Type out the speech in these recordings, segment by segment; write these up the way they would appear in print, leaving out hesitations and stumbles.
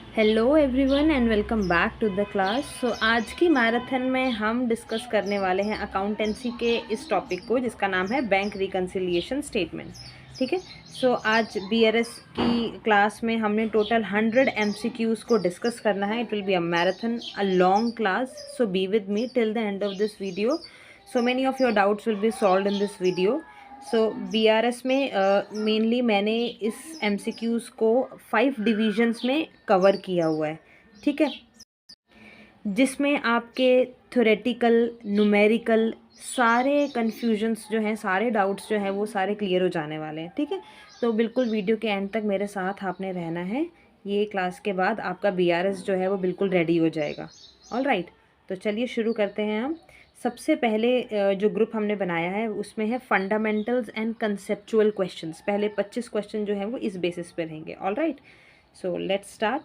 Hello everyone and welcome back to the class. आज की marathon में हम डिस्कस करने वाले हैं अकाउंटेंसी के इस टॉपिक को जिसका नाम है बैंक रिकन्सिलिएशन स्टेटमेंट। ठीक है। आज बीआरएस की क्लास में हमने टोटल 100 एमसीक्यूज़ को डिस्कस करना है। It will be a marathon, a long class, so be with me till the end of this video. So many of your doubts will be solved in this video. BRS में mainly मैंने इस MCQs को 5 divisions में cover किया हुआ है। ठीक है, जिसमें आपके थ्योरेटिकल, न्यूमेरिकल सारे कन्फ्यूजन्स जो हैं, सारे डाउट्स जो हैं वो सारे क्लियर हो जाने वाले हैं। ठीक है, तो बिल्कुल वीडियो के एंड तक मेरे साथ आपने रहना है। ये क्लास के बाद आपका बीआरएस जो है वो बिल्कुल रेडी हो जाएगा। ऑल राइट, तो चलिए शुरू करते हैं हम। सबसे पहले जो ग्रुप हमने बनाया है उसमें है फंडामेंटल्स एंड कंसेप्चुअल क्वेश्चंस। पहले 25 क्वेश्चन जो हैं वो इस बेसिस पे रहेंगे। All right, so let's start.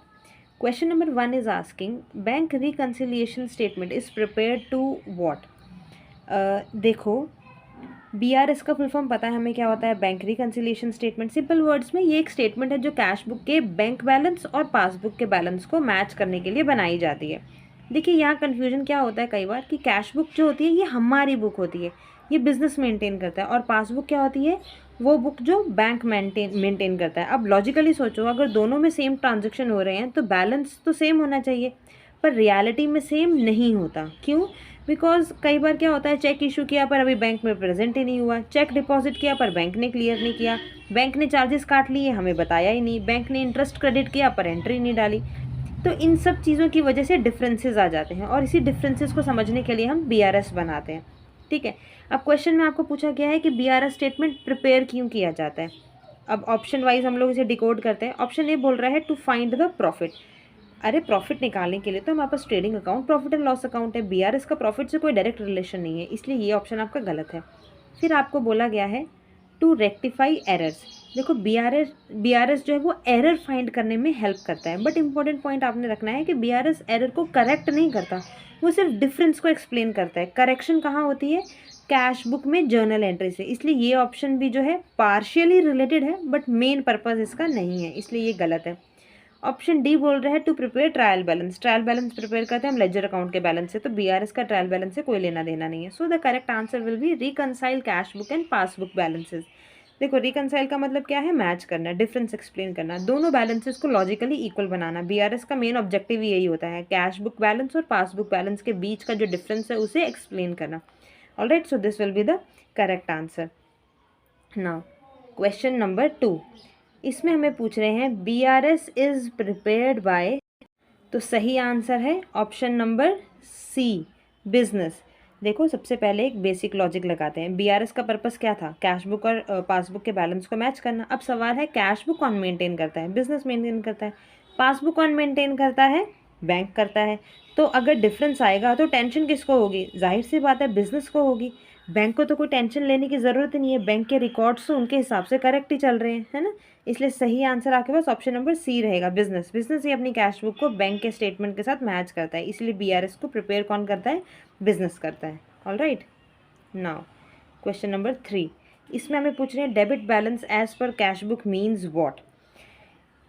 Question number 1 is asking bank reconciliation statement is prepared to what? देखो, BRS का फुल फॉर्म पता है हमें क्या होता है? Bank reconciliation statement. Simple words में ये एक स्टेटमेंट है जो कैश बुक के बैंक बैलेंस और पासबुक के बैलेंस को मैच करने के लिए बनाई जाती है। देखिए, यहाँ कन्फ्यूजन क्या होता है कई बार कि कैश बुक जो होती है ये हमारी बुक होती है, ये बिजनेस मेंटेन करता है, और पासबुक क्या होती है? वो बुक जो बैंक मेंटेन करता है। अब लॉजिकली सोचो, अगर दोनों में सेम ट्रांजेक्शन हो रहे हैं तो बैलेंस तो सेम होना चाहिए, पर रियलिटी में सेम नहीं होता। क्यों? बिकॉज कई बार क्या होता है, चेक इशू किया पर अभी बैंक में प्रेजेंट ही नहीं हुआ, चेक डिपॉजिट किया पर बैंक ने क्लियर नहीं किया, बैंक ने चार्जेस काट लिए हमें बताया ही नहीं, बैंक ने इंटरेस्ट क्रेडिट किया पर एंट्री नहीं डाली। तो इन सब चीज़ों की वजह से डिफरेंसेस आ जाते हैं, और इसी डिफरेंसेस को समझने के लिए हम बीआरएस बनाते हैं। ठीक है, अब क्वेश्चन में आपको पूछा गया है कि बीआरएस स्टेटमेंट प्रिपेयर क्यों किया जाता है। अब ऑप्शन वाइज हम लोग इसे डिकोड करते हैं। ऑप्शन ए बोल रहा है टू फाइंड द प्रॉफिट। अरे प्रॉफिट निकालने के लिए तो हमारे पास trading account, profit and loss account है। बीआरएस का प्रॉफिट से कोई डायरेक्ट रिलेशन नहीं है, इसलिए ये ऑप्शन आपका गलत है। फिर आपको बोला गया है टू रेक्टिफाई एरर्स। देखो, बीआरएस जो है वो एरर फाइंड करने में हेल्प करता है, बट इंपॉर्टेंट पॉइंट आपने रखना है कि बीआरएस एरर को करेक्ट नहीं करता, वो सिर्फ डिफरेंस को एक्सप्लेन करता है। करेक्शन कहाँ होती है? कैश बुक में जर्नल एंट्री से। इसलिए ये ऑप्शन भी जो है पार्शियली रिलेटेड है, बट मेन पर्पज इसका नहीं है, इसलिए ये गलत है। ऑप्शन डी बोल रहा है to prepare trial balance. Trial balance prepare करते हैं हम लेजर अकाउंट के बैलेंस से, तो बीआरएस का ट्रायल बैलेंस से कोई लेना देना नहीं है। So the correct answer will B reconcile cash book and passbook balances. देखो, रिकनसाइल का मतलब क्या है? मैच करना, डिफरेंस एक्सप्लेन करना, दोनों बैलेंसेस को लॉजिकली इक्वल बनाना। बीआरएस का मेन ऑब्जेक्टिव ही यही होता है, कैश बुक बैलेंस और पासबुक बैलेंस के बीच का जो डिफरेंस है उसे एक्सप्लेन करना। Alright, so this will be the correct answer. Now question number 2, इसमें हमें पूछ रहे हैं बीआरएस इज प्रिपेयर्ड बाय, तो सही आंसर है ऑप्शन नंबर सी, बिजनेस। देखो, सबसे पहले एक बेसिक लॉजिक लगाते हैं। बीआरएस का पर्पस क्या था? कैश बुक और पासबुक के बैलेंस को मैच करना। अब सवाल है, कैश बुक कौन मेंटेन करता है? बिजनेस मेंटेन करता है। पासबुक कौन मेंटेन करता है? बैंक करता है। तो अगर डिफरेंस आएगा तो टेंशन किसको होगी? जाहिर सी बात है, बिजनेस को होगी। बैंक को तो कोई टेंशन लेने की ज़रूरत नहीं है, बैंक के रिकॉर्ड्स तो उनके हिसाब से करेक्ट ही चल रहे हैं, है ना। इसलिए सही आंसर आपके पास ऑप्शन नंबर सी रहेगा, बिजनेस। बिजनेस ही अपनी कैश बुक को बैंक के स्टेटमेंट के साथ मैच करता है, इसलिए बीआरएस को प्रिपेयर कौन करता है? बिजनेस करता है। All right, now question number 3, इसमें हमें पूछ रहे हैं debit balance as per cash book means what.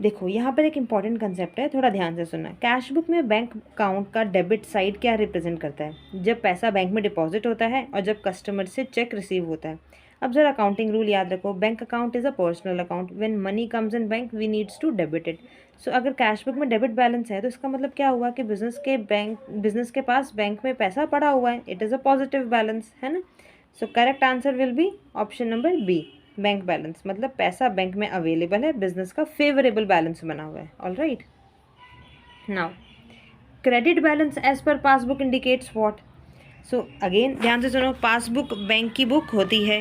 देखो, यहाँ पर एक इंपॉर्टेंट कंसेप्ट है, थोड़ा ध्यान से सुनना। कैश बुक में बैंक अकाउंट का डेबिट साइड क्या रिप्रेजेंट करता है? जब पैसा बैंक में डिपॉजिट होता है और जब कस्टमर से चेक रिसीव होता है। अब जरा अकाउंटिंग रूल याद रखो, bank account is a personal account, when money comes in bank we needs to debit it. So अगर कैश बुक में डेबिट बैलेंस है तो इसका मतलब क्या हुआ कि बिजनेस के पास बैंक में पैसा पड़ा हुआ है, it is a positive balance, है ना। So correct answer will be option number B, bank balance. मतलब पैसा बैंक में अवेलेबल है, बिजनेस का फेवरेबल बैलेंस बना हुआ है। All right, now credit balance as per passbook indicates what. So again ध्यान से सुनो, पासबुक बैंक की बुक होती है,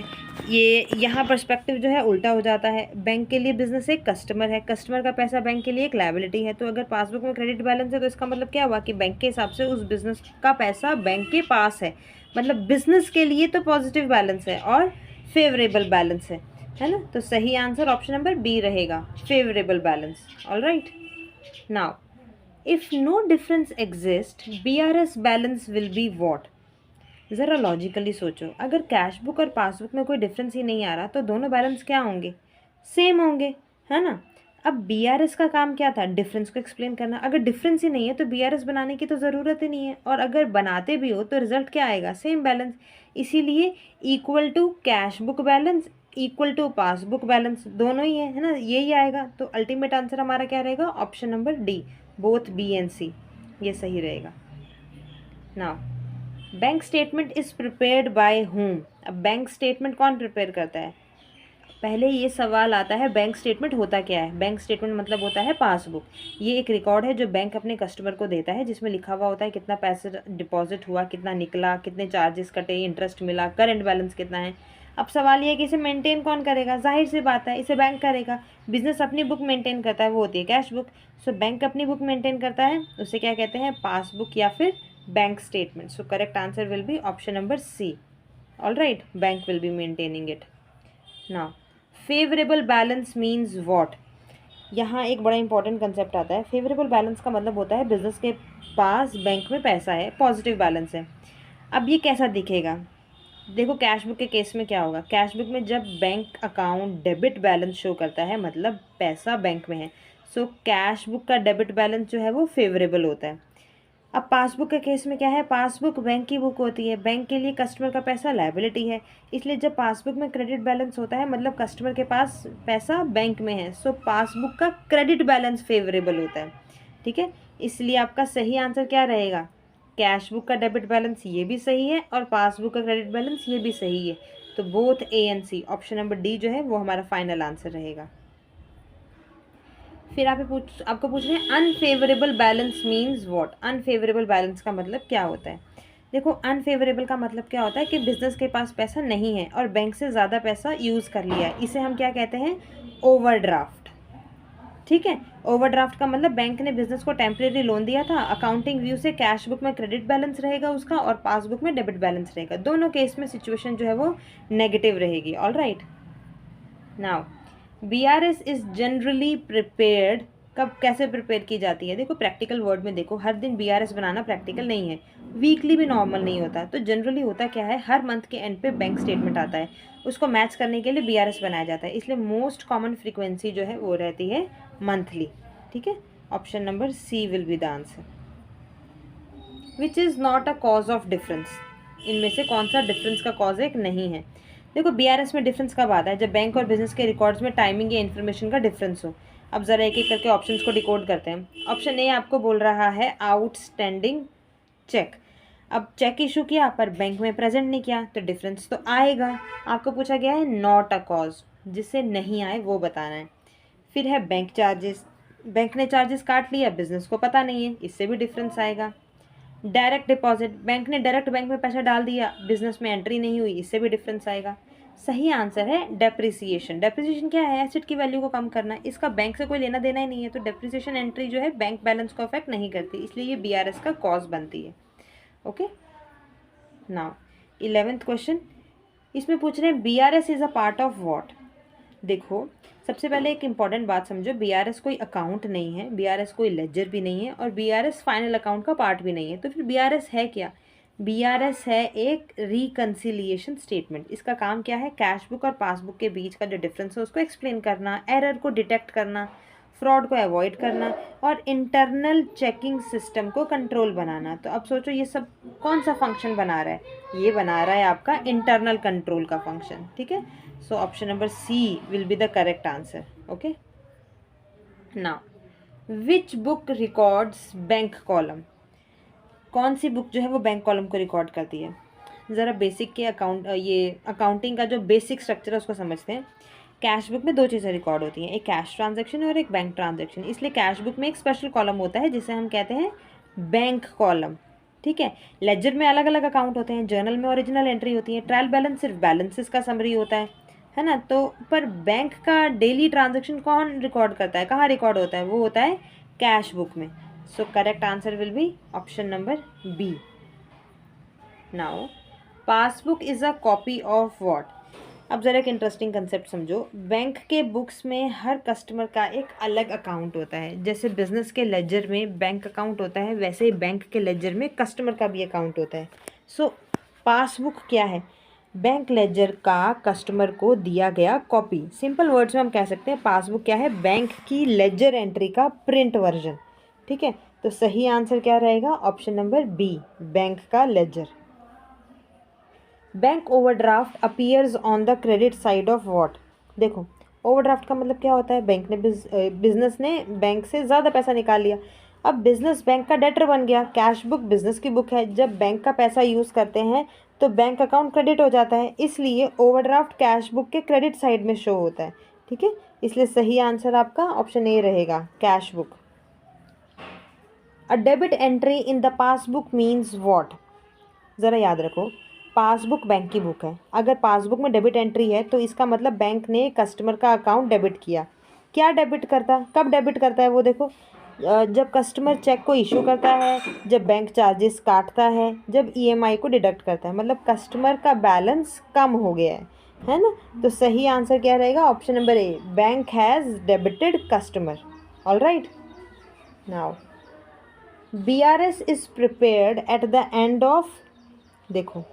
ये यहाँ पर्सपेक्टिव जो है उल्टा हो जाता है। बैंक के लिए बिजनेस एक कस्टमर है, कस्टमर का पैसा बैंक के लिए एक लायबिलिटी है। तो अगर पासबुक में क्रेडिट बैलेंस है तो इसका मतलब क्या हुआ कि बैंक के हिसाब से उस बिजनेस का पैसा बैंक के पास है, मतलब बिजनेस के लिए तो पॉजिटिव बैलेंस है और फेवरेबल बैलेंस है ना। तो सही आंसर ऑप्शन नंबर बी रहेगा, favourable balance. All right, now if no difference exist BRS balance will be what. ज़रा लॉजिकली सोचो, अगर कैश बुक और पासबुक में कोई डिफरेंस ही नहीं आ रहा तो दोनों बैलेंस क्या होंगे? सेम होंगे, है ना। अब बीआरएस का काम क्या था, डिफरेंस को एक्सप्लेन करना। अगर डिफरेंस ही नहीं है तो बीआरएस बनाने की तो ज़रूरत ही नहीं है, और अगर बनाते भी हो तो रिजल्ट क्या आएगा, सेम बैलेंस। इसीलिए equal to cash book balance equal to passbook balance, दोनों ही है ना, यही आएगा। तो अल्टीमेट आंसर हमारा क्या रहेगा, option number D, both B and C, ये सही रहेगा। Now bank statement is prepared by whom. अब बैंक स्टेटमेंट कौन प्रिपेयर करता है, पहले ये सवाल आता है बैंक स्टेटमेंट होता क्या है। बैंक स्टेटमेंट मतलब होता है पासबुक। ये एक रिकॉर्ड है जो बैंक अपने कस्टमर को देता है, जिसमें लिखा हुआ होता है कितना पैसा डिपॉजिट हुआ, कितना निकला, कितने चार्जेस कटे, इंटरेस्ट मिला, करंट बैलेंस कितना है। अब सवाल ये है कि इसे मेंटेन कौन करेगा, जाहिर सी बात है इसे बैंक करेगा। बिजनेस अपनी बुक मेंटेन करता है, वो होती है कैश बुक। सो बैंक अपनी बुक मेंटेन करता है, उसे क्या कहते हैं, पासबुक या फिर bank statement. So correct answer will be option number C. All right, bank will be maintaining it. Now favourable balance means what. यहाँ एक बड़ा इंपॉर्टेंट कंसेप्ट आता है। फेवरेबल बैलेंस का मतलब होता है बिजनेस के पास बैंक में पैसा है, पॉजिटिव बैलेंस है। अब ये कैसा दिखेगा, देखो कैश बुक के केस में क्या होगा, कैश बुक में जब bank account debit balance show करता है मतलब पैसा बैंक में है, सो कैश बुक का डेबिट बैलेंस जो है वो फेवरेबल होता है। अब पासबुक के केस में क्या है, पासबुक बैंक की बुक होती है, बैंक के लिए कस्टमर का पैसा लायबिलिटी है, इसलिए जब पासबुक में क्रेडिट बैलेंस होता है मतलब कस्टमर के पास पैसा बैंक में है, सो पासबुक का क्रेडिट बैलेंस फेवरेबल होता है। ठीक है, इसलिए आपका सही आंसर क्या रहेगा, कैश बुक का डेबिट बैलेंस ये भी सही है और पासबुक का क्रेडिट बैलेंस ये भी सही है। तो both A and C, option number D जो है वो हमारा फाइनल आंसर रहेगा। फिर आपको पूछ रहे हैं unfavourable balance means what. Unfavourable balance का मतलब क्या होता है, देखो अनफेवरेबल का मतलब क्या होता है कि बिजनेस के पास पैसा नहीं है और बैंक से ज़्यादा पैसा यूज़ कर लिया है, इसे हम क्या कहते हैं, ओवरड्राफ्ट। ठीक है, ओवरड्राफ्ट का मतलब बैंक ने बिजनेस को टेम्परेरी लोन दिया था, अकाउंटिंग व्यू से कैश बुक में क्रेडिट बैलेंस रहेगा उसका और पासबुक में डेबिट बैलेंस रहेगा, दोनों केस में सिचुएशन जो है वो नेगेटिव रहेगी। All right, now BRS is generally prepared, कब कैसे प्रिपेयर की जाती है, देखो प्रैक्टिकल वर्ड में देखो, हर दिन बीआरएस बनाना प्रैक्टिकल नहीं है, वीकली भी नॉर्मल नहीं होता। तो जनरली होता क्या है, हर मंथ के एंड पे बैंक स्टेटमेंट आता है, उसको मैच करने के लिए बीआरएस बनाया जाता है, इसलिए मोस्ट कॉमन फ्रीक्वेंसी जो है वो रहती है मंथली। ठीक है, option number C will be the answer. Which is not a cause of difference, इनमें से कौन सा डिफरेंस का कॉज एक नहीं है। देखो बीआरएस में डिफरेंस कब आता है, जब बैंक और बिजनेस के रिकॉर्ड्स में टाइमिंग या इन्फॉर्मेशन का डिफरेंस हो। अब ज़रा एक एक करके ऑप्शंस को डिकोड करते हैं। ऑप्शन ए आपको बोल रहा है आउटस्टैंडिंग चेक। अब चेक इशू किया पर बैंक में प्रेजेंट नहीं किया तो डिफरेंस तो आएगा। आपको पूछा गया है नॉट अ कॉज, जिससे नहीं आए वो बताना है। फिर है बैंक चार्जेस, बैंक ने चार्जेस काट लिया, बिजनेस को पता नहीं है, इससे भी डिफरेंस आएगा। डायरेक्ट डिपॉजिट, बैंक ने डायरेक्ट बैंक में पैसा डाल दिया, बिजनेस में एंट्री नहीं हुई, इससे भी डिफरेंस आएगा। सही आंसर है डेप्रिसिएशन। डेप्रिसिएशन क्या है, एसेट की वैल्यू को कम करना, इसका बैंक से कोई लेना देना ही नहीं है, तो डेप्रिसिएशन एंट्री जो है बैंक बैलेंस को अफेक्ट नहीं करती, इसलिए ये बीआरएस का कॉज बनती है। ओके, नाउ 11th क्वेश्चन, इसमें पूछ रहे हैं BRS is a part of what. देखो सबसे पहले एक इंपॉर्टेंट बात समझो, बीआरएस कोई अकाउंट नहीं है, बीआरएस कोई लेजर भी नहीं है और बीआरएस फाइनल अकाउंट का पार्ट भी नहीं है। तो फिर बीआरएस है क्या, बीआरएस है एक रिकंसिलिएशन स्टेटमेंट। इसका काम क्या है, कैश बुक और पासबुक के बीच का जो डिफरेंस है उसको एक्सप्लेन करना, एरर को डिटेक्ट करना, फ्रॉड को अवॉइड करना और इंटरनल चेकिंग सिस्टम को कंट्रोल बनाना। तो अब सोचो ये सब कौन सा फंक्शन बना रहा है, ये बना रहा है आपका इंटरनल कंट्रोल का फंक्शन। ठीक है, so option number C will be the correct answer. Okay, now which book records bank column, कौन सी बुक जो है वो बैंक कॉलम को रिकॉर्ड करती है। ज़रा बेसिक के ये अकाउंटिंग का जो बेसिक स्ट्रक्चर है उसको समझते हैं। कैश बुक में दो चीज़ें रिकॉर्ड होती हैं, एक कैश ट्रांजैक्शन और एक बैंक ट्रांजैक्शन, इसलिए कैश बुक में एक स्पेशल कॉलम होता है जिसे हम कहते हैं बैंक कॉलम। ठीक है, लेजर में अलग अलग अकाउंट होते हैं, जर्नल में ओरिजिनल एंट्री होती है, ट्रायल बैलेंस सिर्फ बैलेंसेस का समरी होता है ना। तो पर बैंक का डेली ट्रांजैक्शन कौन रिकॉर्ड करता है, कहाँ रिकॉर्ड होता है, वो होता है कैश बुक में। So correct answer will be option number B. Now passbook is a copy of what. अब ज़रा एक इंटरेस्टिंग कंसेप्ट समझो, बैंक के बुक्स में हर कस्टमर का एक अलग अकाउंट होता है, जैसे बिजनेस के लेजर में बैंक अकाउंट होता है वैसे ही बैंक के लेजर में कस्टमर का भी अकाउंट होता है। सो पासबुक क्या है, बैंक लेजर का कस्टमर को दिया गया कॉपी। सिंपल वर्ड्स में हम कह सकते हैं पासबुक क्या है, बैंक की लेजर एंट्री का प्रिंट वर्जन। ठीक है, तो सही आंसर क्या रहेगा, ऑप्शन नंबर बी, बैंक का ledger. Bank overdraft appears on the credit side of what. देखो, ओवरड्राफ्ट का मतलब क्या होता है, बैंक ने बिजनेस ने बैंक से ज़्यादा पैसा निकाल लिया। अब बिजनेस बैंक का डेटर बन गया, कैश बुक बिजनेस की बुक है, जब बैंक का पैसा यूज़ करते हैं तो बैंक अकाउंट क्रेडिट हो जाता है, इसलिए ओवरड्राफ्ट कैश बुक के क्रेडिट साइड में शो होता है। ठीक है, इसलिए सही आंसर आपका ऑप्शन ए रहेगा, cash book. A debit entry in the passbook means what. ज़रा याद रखो, पासबुक बैंक की बुक है, अगर पासबुक में डेबिट एंट्री है तो इसका मतलब बैंक ने कस्टमर का अकाउंट डेबिट किया। क्या डेबिट करता, कब डेबिट करता है वो देखो, जब कस्टमर चेक को इशू करता है, जब बैंक चार्जेस काटता है, जब ईएमआई को डिडक्ट करता है, मतलब कस्टमर का बैलेंस कम हो गया है ना। तो सही आंसर क्या रहेगा, option number A, bank has debited customer. All right, now BRS is prepared at the end of. देखो,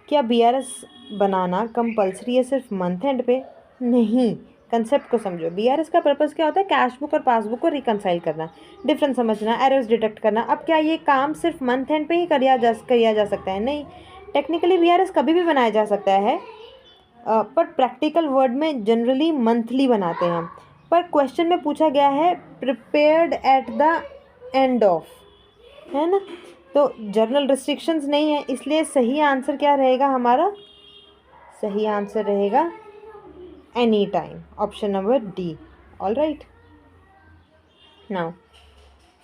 क्या बीआरएस बनाना कंपलसरी है सिर्फ मंथ एंड पे, नहीं। कंसेप्ट को समझो, बीआरएस का पर्पस क्या होता है, कैश बुक और पासबुक को रिकनसाइल करना, डिफरेंस समझना, एरर्स डिटेक्ट करना। अब क्या ये काम सिर्फ मंथ एंड पे ही किया जा सकता है, नहीं। टेक्निकली बीआरएस कभी भी बनाया जा सकता है, पर प्रैक्टिकल वर्ड में जनरली मंथली बनाते हैं हम। पर क्वेश्चन में पूछा गया है prepared at the end of, है ना, तो जर्नल रिस्ट्रिक्शंस नहीं है, इसलिए सही आंसर क्या रहेगा हमारा, सही आंसर रहेगा any time, option number D. All right, now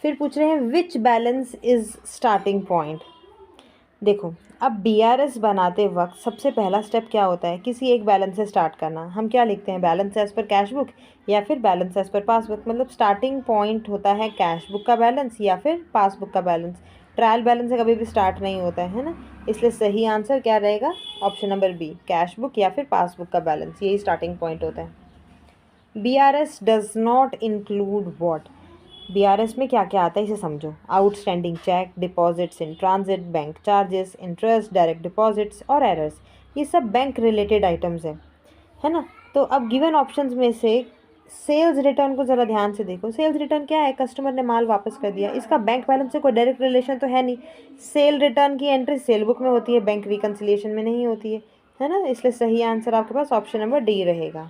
फिर पूछ रहे हैं विच बैलेंस इज स्टार्टिंग पॉइंट। देखो, अब बीआरएस बनाते वक्त सबसे पहला स्टेप क्या होता है, किसी एक बैलेंस से स्टार्ट करना। हम क्या लिखते हैं, balance as per cash book या फिर बैलेंस एज पर पासबुक, मतलब स्टार्टिंग पॉइंट होता है कैश बुक का बैलेंस या फिर पासबुक का बैलेंस। ट्रायल बैलेंस से कभी भी स्टार्ट नहीं होता है ना, इसलिए सही आंसर क्या रहेगा, option number B, cash book या फिर पासबुक का बैलेंस, यही स्टार्टिंग पॉइंट होता है। BRS does not include what. BRS में क्या क्या आता है इसे समझो, outstanding cheque, deposits in transit, bank charges, interest, direct deposits और एरर्स, ये सब बैंक रिलेटेड आइटम्स हैं, है ना। तो अब गिवन ऑप्शंस में से सेल्स रिटर्न को ज़रा ध्यान से देखो। सेल्स रिटर्न क्या है, कस्टमर ने माल वापस कर दिया, इसका बैंक बैलेंस से कोई डायरेक्ट रिलेशन तो है नहीं। सेल रिटर्न की एंट्री सेल बुक में होती है, बैंक रिकन्सिलिएशन में नहीं होती है ना, इसलिए सही आंसर आपके पास ऑप्शन नंबर डी रहेगा।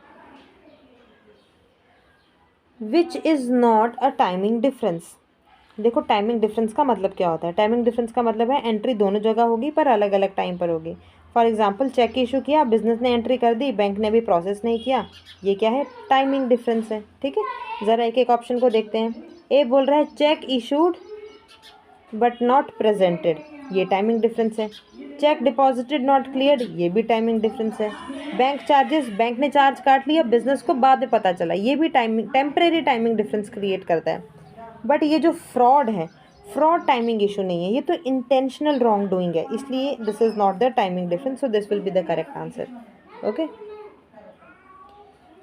विच is not a timing difference. देखो, टाइमिंग डिफरेंस का मतलब क्या होता है, टाइमिंग डिफरेंस का मतलब है एंट्री दोनों जगह होगी पर अलग अलग टाइम पर होगी। फॉर एग्जांपल, चेक इशू किया, बिजनेस ने एंट्री कर दी, बैंक ने भी प्रोसेस नहीं किया, ये क्या है, टाइमिंग डिफरेंस है। ठीक है, ज़रा एक एक ऑप्शन को देखते हैं। ए बोल रहा है cheque issued but not presented, ये टाइमिंग डिफरेंस है। चेक डिपॉजिटेड नॉट क्लियर्ड, ये भी टाइमिंग डिफरेंस है। बैंक चार्जेस, बैंक ने चार्ज काट लिया, बिजनेस को बाद में पता चला, ये भी timing temporary timing difference create करता है। बट ये जो फ्रॉड है, फ्रॉड टाइमिंग इशू नहीं है, ये तो इंटेंशनल रॉन्ग डूइंग है, इसलिए this is not the timing difference, so this will be the correct answer. Okay,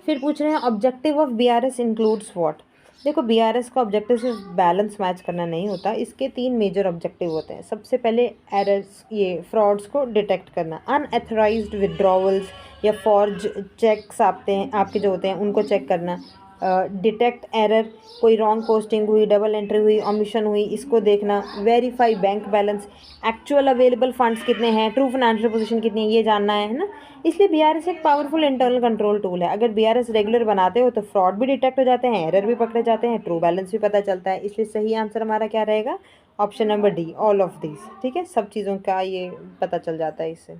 फिर पूछ रहे हैं objective of BRS includes what. देखो, बीआरएस का ऑब्जेक्टिव सिर्फ बैलेंस मैच करना नहीं होता, इसके 3 मेजर ऑब्जेक्टिव होते हैं। सबसे पहले एरर्स, ये फ्रॉड्स को डिटेक्ट करना, अनएथोराइज्ड विड्रॉवल्स या फॉर्ज चेक्स आपके जो होते हैं उनको चेक करना, डिटेक्ट एरर, कोई रॉन्ग पोस्टिंग हुई, डबल एंट्री हुई, ओमिशन हुई, इसको देखना, verify bank balance, actual available funds कितने हैं, ट्रू फाइनेंशियल पोजीशन कितनी है, ये जानना है ना। इसलिए बीआरएस एक पावरफुल इंटरनल कंट्रोल टूल है। अगर बीआरएस रेगुलर बनाते हो तो फ्रॉड भी डिटेक्ट हो जाते हैं, एरर भी पकड़े जाते हैं, ट्रू बैलेंस भी पता चलता है, इसलिए सही आंसर हमारा क्या रहेगा, option number D, all of these. ठीक है, सब चीज़ों का ये पता चल जाता है इससे।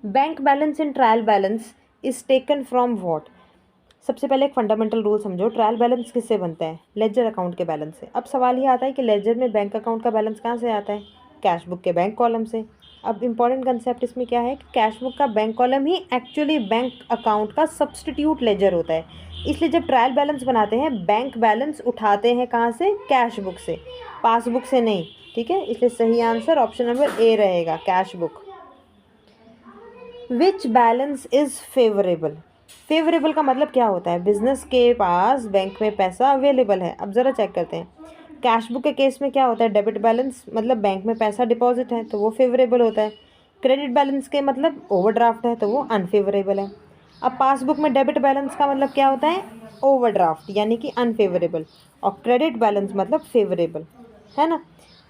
Bank balance in trial balance is taken from what. सबसे पहले एक फंडामेंटल रूल समझो, ट्रायल बैलेंस किससे बनता है, लेजर अकाउंट के बैलेंस से। अब सवाल ये आता है कि लेजर में बैंक अकाउंट का बैलेंस कहाँ से आता है, कैश बुक के बैंक कॉलम से। अब इंपॉर्टेंट कंसेप्ट इसमें क्या है कि कैश बुक का बैंक कॉलम ही एक्चुअली बैंक अकाउंट का सब्सटीट्यूट लेजर होता है, इसलिए जब ट्रायल बैलेंस बनाते हैं बैंक बैलेंस उठाते हैं कहाँ से, कैश बुक से, पासबुक से नहीं। ठीक है, इसलिए सही आंसर ऑप्शन नंबर ए रहेगा, cash book. Which balance is favourable. Favourable का मतलब क्या होता है, बिजनेस के पास बैंक में पैसा अवेलेबल है। अब ज़रा चेक करते हैं, कैश बुक के केस में क्या होता है, डेबिट बैलेंस, मतलब बैंक में पैसा डिपॉजिट है तो वो फेवरेबल होता है। क्रेडिट बैलेंस के मतलब ओवरड्राफ्ट है तो वो अनफेवरेबल है। अब पासबुक में डेबिट बैलेंस का मतलब क्या होता है, ओवरड्राफ्ट यानी कि अनफेवरेबल, और क्रेडिट बैलेंस मतलब फेवरेबल, है ना।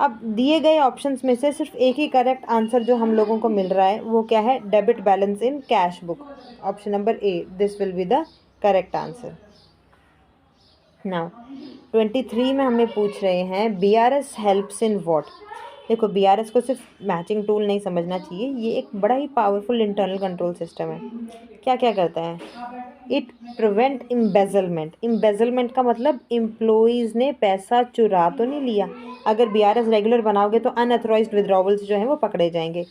अब दिए गए ऑप्शंस में से सिर्फ एक ही करेक्ट आंसर जो हम लोगों को मिल रहा है वो क्या है, debit balance in cash book. Option number A, this will be the correct answer. Now 23 में हमें पूछ रहे हैं BRS हेल्प्स इन व्हाट। देखो BRS को सिर्फ मैचिंग टूल नहीं समझना चाहिए, ये एक बड़ा ही पावरफुल इंटरनल कंट्रोल सिस्टम है। क्या क्या करता है, इट प्रिवेंट इम्बेजलमेंट। इम्बेजलमेंट का मतलब एम्प्लॉइज़ ने पैसा चुरा तो नहीं लिया। अगर BRS रेगुलर बनाओगे तो अनऑथराइज्ड विड्रॉवल्स जो हैं वो पकड़े जाएंगे।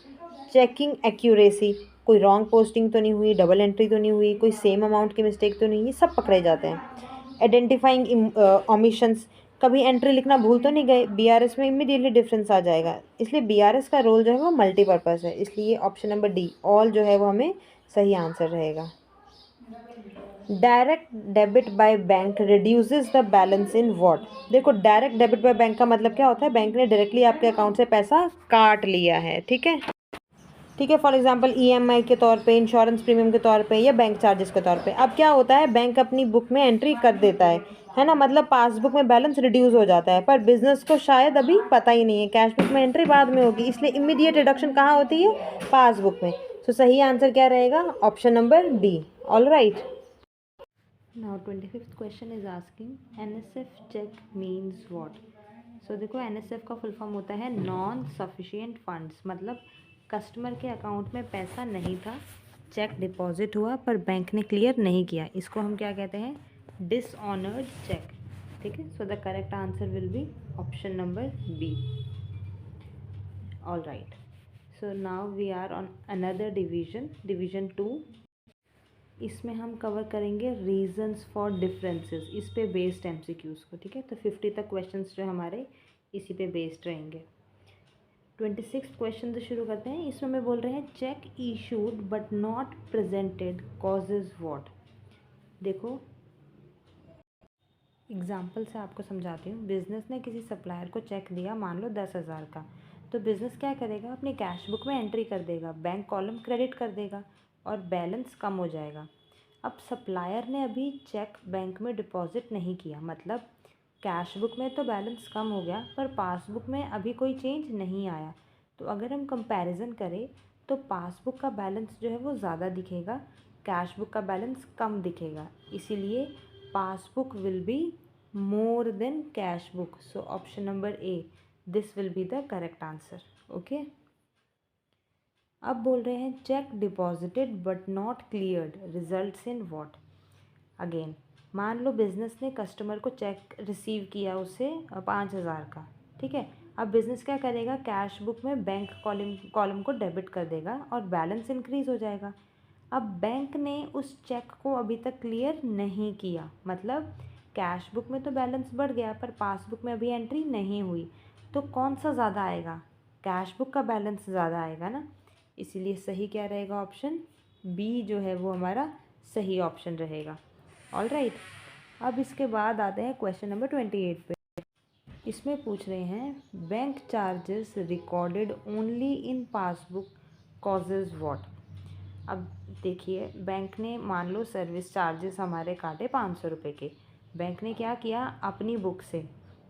चेकिंग एक्यूरेसी, कोई रॉन्ग पोस्टिंग तो नहीं हुई, डबल एंट्री तो नहीं हुई, कोई सेम अमाउंट की मिस्टेक तो नहीं, ये सब पकड़े जाते हैं। आइडेंटिफाइंग ओमिशंस, कभी एंट्री लिखना भूल तो नहीं गए, BRS में इमीडिएटली डिफरेंस आ जाएगा। इसलिए BRS का रोल जो है वो मल्टीपर्पज़ है, इसलिए ऑप्शन नंबर डी ऑल जो है वो हमें सही आंसर रहेगा। Direct debit by bank reduces the balance in what. देखो डायरेक्ट डेबिट बाय बैंक का मतलब क्या होता है, बैंक ने डायरेक्टली आपके अकाउंट से पैसा काट लिया है, ठीक है। ठीक है, फॉर एग्जांपल EMI के तौर पे, इंश्योरेंस प्रीमियम के तौर पे, या बैंक चार्जेस के तौर पे। अब क्या होता है, बैंक अपनी बुक में एंट्री कर देता है ना, मतलब पासबुक में बैलेंस रिड्यूस हो जाता है, पर बिजनेस को शायद अभी पता ही नहीं है, कैश बुक में एंट्री बाद में होगी, इसलिए इमीडिएट रिडक्शन कहाँ होती है, पासबुक में। सो सही आंसर क्या रहेगा, option number B. All right. Now 25th question is asking NSF cheque means what. So देखो NSF का फुल फॉर्म होता है नॉन सफिशिएंट फंड्स, मतलब कस्टमर के अकाउंट में पैसा नहीं था, चेक डिपॉजिट हुआ पर बैंक ने क्लियर नहीं किया, इसको हम क्या कहते हैं, डिसऑनर्ड चेक, ठीक है। So the correct answer will be option number B. All right, so now we are on another division 2। इसमें हम कवर करेंगे रीजंस फॉर डिफरेंसेस, इस पे बेस्ड MCQs को, ठीक है। तो 50 तक क्वेश्चंस जो हमारे इसी पे बेस्ड रहेंगे। 26 क्वेश्चन से शुरू करते हैं। इसमें मैं बोल रहे हैं check issued but not presented causes what. देखो एग्जाम्पल से आपको समझाती हूँ। बिजनेस ने किसी सप्लायर को चेक दिया, मान लो 10,000 का, तो बिजनेस क्या करेगा, अपनी कैश बुक में एंट्री कर देगा, बैंक कॉलम क्रेडिट कर देगा और बैलेंस कम हो जाएगा। अब सप्लायर ने अभी चेक बैंक में डिपॉजिट नहीं किया, मतलब कैश बुक में तो बैलेंस कम हो गया पर पासबुक में अभी कोई चेंज नहीं आया। तो अगर हम कंपैरिजन करें तो पासबुक का बैलेंस जो है वो ज़्यादा दिखेगा, कैश बुक का बैलेंस कम दिखेगा, इसीलिए passbook will be more than cash book. So option number A, this will be the correct answer. Okay, अब बोल रहे हैं cheque deposited but not cleared results in what. Again मान लो बिज़नेस ने customer को चेक रिसीव किया उससे 5,000 का, ठीक है। अब बिज़नेस क्या करेगा, कैश बुक में बैंक कॉलम को डेबिट कर देगा और बैलेंस इंक्रीज़ हो जाएगा। अब बैंक ने उस चेक को अभी तक क्लियर नहीं किया, मतलब कैश बुक में तो बैलेंस बढ़ गया पर पासबुक में अभी एंट्री नहीं हुई, तो कौन सा ज़्यादा आएगा, कैश बुक का बैलेंस ज़्यादा आएगा ना, इसीलिए सही क्या रहेगा, ऑप्शन बी जो है वो हमारा सही ऑप्शन रहेगा। ऑल राइट, अब इसके बाद आते हैं क्वेश्चन नंबर 28 पे। इसमें पूछ रहे हैं bank charges recorded only in passbook causes what. अब देखिए बैंक ने मान लो सर्विस चार्जेस हमारे काटे 500 रुपये के, बैंक ने क्या किया, अपनी बुक से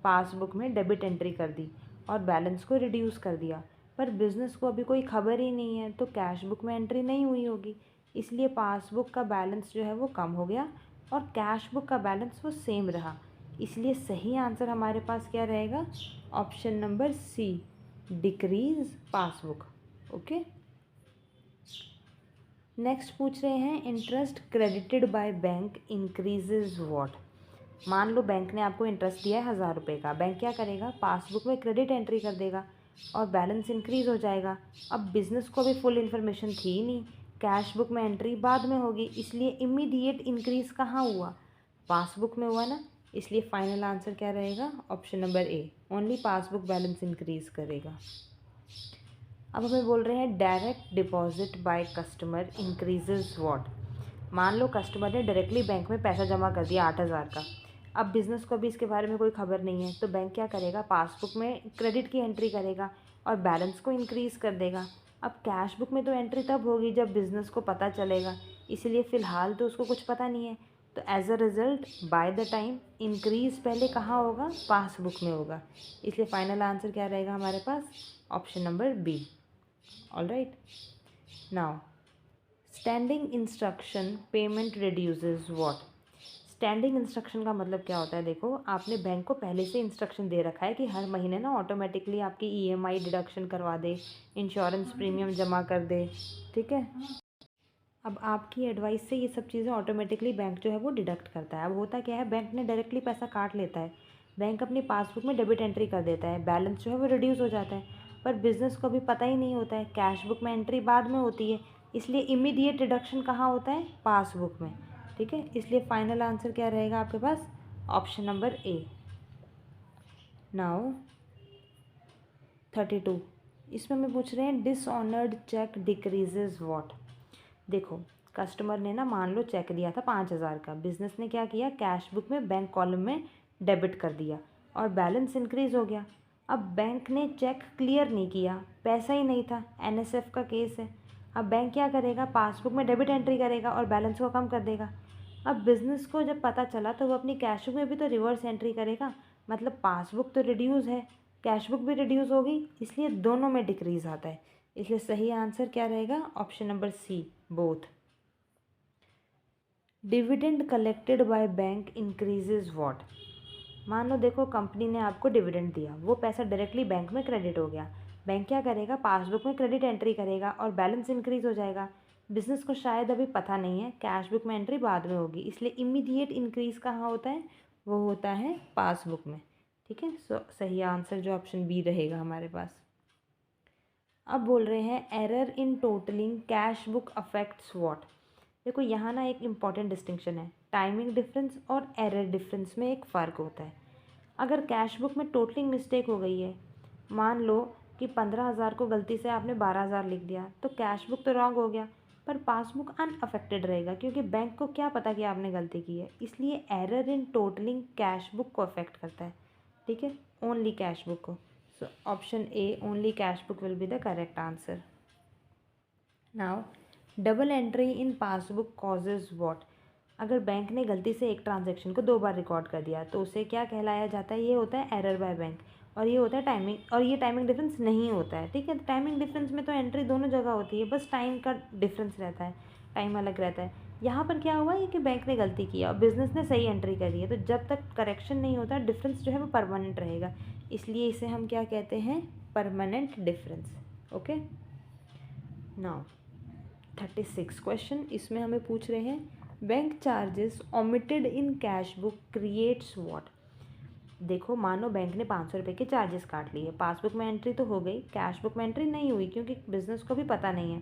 पासबुक में डेबिट एंट्री कर दी और बैलेंस को रिड्यूस कर दिया, पर बिज़नेस को अभी कोई खबर ही नहीं है तो कैश बुक में एंट्री नहीं हुई होगी, इसलिए पासबुक का बैलेंस जो है वो कम हो गया और कैश बुक का बैलेंस वो सेम रहा, इसलिए सही आंसर हमारे पास क्या रहेगा, option number C, decrease passbook. Okay, next पूछ रहे हैं interest credited by bank increases what. मान लो बैंक ने आपको इंटरेस्ट दिया है 1,000 रुपये का, बैंक क्या करेगा, पासबुक में क्रेडिट एंट्री कर देगा और बैलेंस इंक्रीज़ हो जाएगा। अब बिज़नेस को भी फुल इन्फॉर्मेशन थी ही नहीं, कैश बुक में एंट्री बाद में होगी, इसलिए इमीडिएट इंक्रीज़ कहाँ हुआ, पासबुक में हुआ ना, इसलिए फाइनल आंसर क्या रहेगा, ऑप्शन नंबर ए, ओनली पासबुक बैलेंस इंक्रीज़ करेगा। अब हमें बोल रहे हैं direct deposit by customer increases what. मान लो कस्टमर ने डायरेक्टली बैंक में पैसा जमा कर दिया 8,000 का, अब बिज़नेस को भी इसके बारे में कोई खबर नहीं है तो बैंक क्या करेगा, पासबुक में क्रेडिट की एंट्री करेगा और बैलेंस को इंक्रीज़ कर देगा। अब कैश बुक में तो एंट्री तब होगी जब बिज़नेस को पता चलेगा, इसीलिए फ़िलहाल तो उसको कुछ पता नहीं है। तो as a result by the time increase पहले कहाँ होगा, पासबुक में होगा। इसलिए फाइनल आंसर क्या रहेगा हमारे पास, option number B. Alright, now standing instruction payment reduces what. Standing instruction का मतलब क्या होता है, देखो आपने बैंक को पहले से इंस्ट्रक्शन दे रखा है कि हर महीने ना ऑटोमेटिकली आपकी ईएमआई डिडक्शन करवा दे, इंश्योरेंस प्रीमियम जमा कर दे, ठीक है। अब आपकी एडवाइस से ये सब चीज़ें ऑटोमेटिकली बैंक जो है वो डिडक्ट करता है। अब होता क्या है, बैंक ने डायरेक्टली पैसा काट लेता है, बैंक अपनी पासबुक में डेबिट एंट्री कर देता है, बैलेंस जो है वो रिड्यूस हो जाता है। पर बिज़नेस को अभी पता ही नहीं होता है, कैश बुक में एंट्री बाद में होती है, इसलिए इमीडिएट डिडक्शन कहाँ होता है, पासबुक में, ठीक है। इसलिए फाइनल आंसर क्या रहेगा आपके पास, ऑप्शन नंबर ए। नाउ 32, इसमें हमें पूछ रहे हैं डिसऑनर्ड चेक डिक्रीजेज व्हाट। देखो कस्टमर ने ना मान लो चेक दिया था 5,000 का, बिजनेस ने क्या किया, कैश बुक में बैंक कॉलम में डेबिट कर दिया और बैलेंस इंक्रीज हो गया। अब बैंक ने चेक क्लियर नहीं किया, पैसा ही नहीं था, एनएसएफ का केस है। अब बैंक क्या करेगा, पासबुक में डेबिट एंट्री करेगा और बैलेंस को कम कर देगा। अब बिज़नेस को जब पता चला तो वो अपनी कैश बुक में भी तो रिवर्स एंट्री करेगा, मतलब पासबुक तो रिड्यूस है, कैश बुक भी रिड्यूस होगी, इसलिए दोनों में डिक्रीज आता है। इसलिए सही आंसर क्या रहेगा, option number C, both. Dividend collected by bank increases what. मान लो देखो कंपनी ने आपको डिविडेंड दिया, वो पैसा डायरेक्टली बैंक में क्रेडिट हो गया, बैंक क्या करेगा, पासबुक में क्रेडिट एंट्री करेगा और बैलेंस इंक्रीज हो जाएगा। बिजनेस को शायद अभी पता नहीं है, कैश बुक में एंट्री बाद में होगी, इसलिए इमीडिएट इंक्रीज कहाँ होता है, वो होता है पासबुक में, ठीक है। सो सही आंसर जो ऑप्शन बी रहेगा हमारे पास। अब बोल रहे हैं error in totalling cash book affects what. देखो यहाँ ना एक इम्पॉर्टेंट डिस्टिंक्शन है, टाइमिंग डिफरेंस और एरर डिफरेंस में एक फ़र्क होता है। अगर कैश बुक में टोटलिंग मिस्टेक हो गई है, मान लो कि 15,000 को गलती से आपने 12,000 लिख दिया, तो कैश बुक तो रॉन्ग हो गया, पर पासबुक अनअफेक्टेड रहेगा क्योंकि बैंक को क्या पता कि आपने गलती की है। इसलिए error in totalling cash book को अफेक्ट करता है, ठीक है, ओनली कैश बुक को। So option A, only cash book will be the correct answer. Now double entry in passbook causes what. अगर बैंक ने गलती से एक ट्रांजैक्शन को 2 बार रिकॉर्ड कर दिया तो उसे क्या कहलाया जाता है, ये होता है एरर बाय बैंक, और ये होता है टाइमिंग, और ये टाइमिंग डिफरेंस नहीं होता है, ठीक है। टाइमिंग डिफरेंस में तो एंट्री दोनों जगह होती है, बस टाइम का डिफरेंस रहता है, टाइम अलग रहता है। यहाँ पर क्या हुआ है कि बैंक ने गलती किया और बिजनेस ने सही एंट्री करी है, तो जब तक करेक्शन नहीं होता डिफरेंस जो है वो परमानेंट रहेगा, इसलिए इसे हम क्या कहते हैं, permanent difference. Okay, now 36 question, इसमें हमें पूछ रहे हैं bank charges omitted in cash book creates what. देखो मानो बैंक ने 500 रुपये के चार्जेस काट लिए, पासबुक में एंट्री तो हो गई, कैश बुक में एंट्री नहीं हुई क्योंकि बिजनेस को भी पता नहीं है।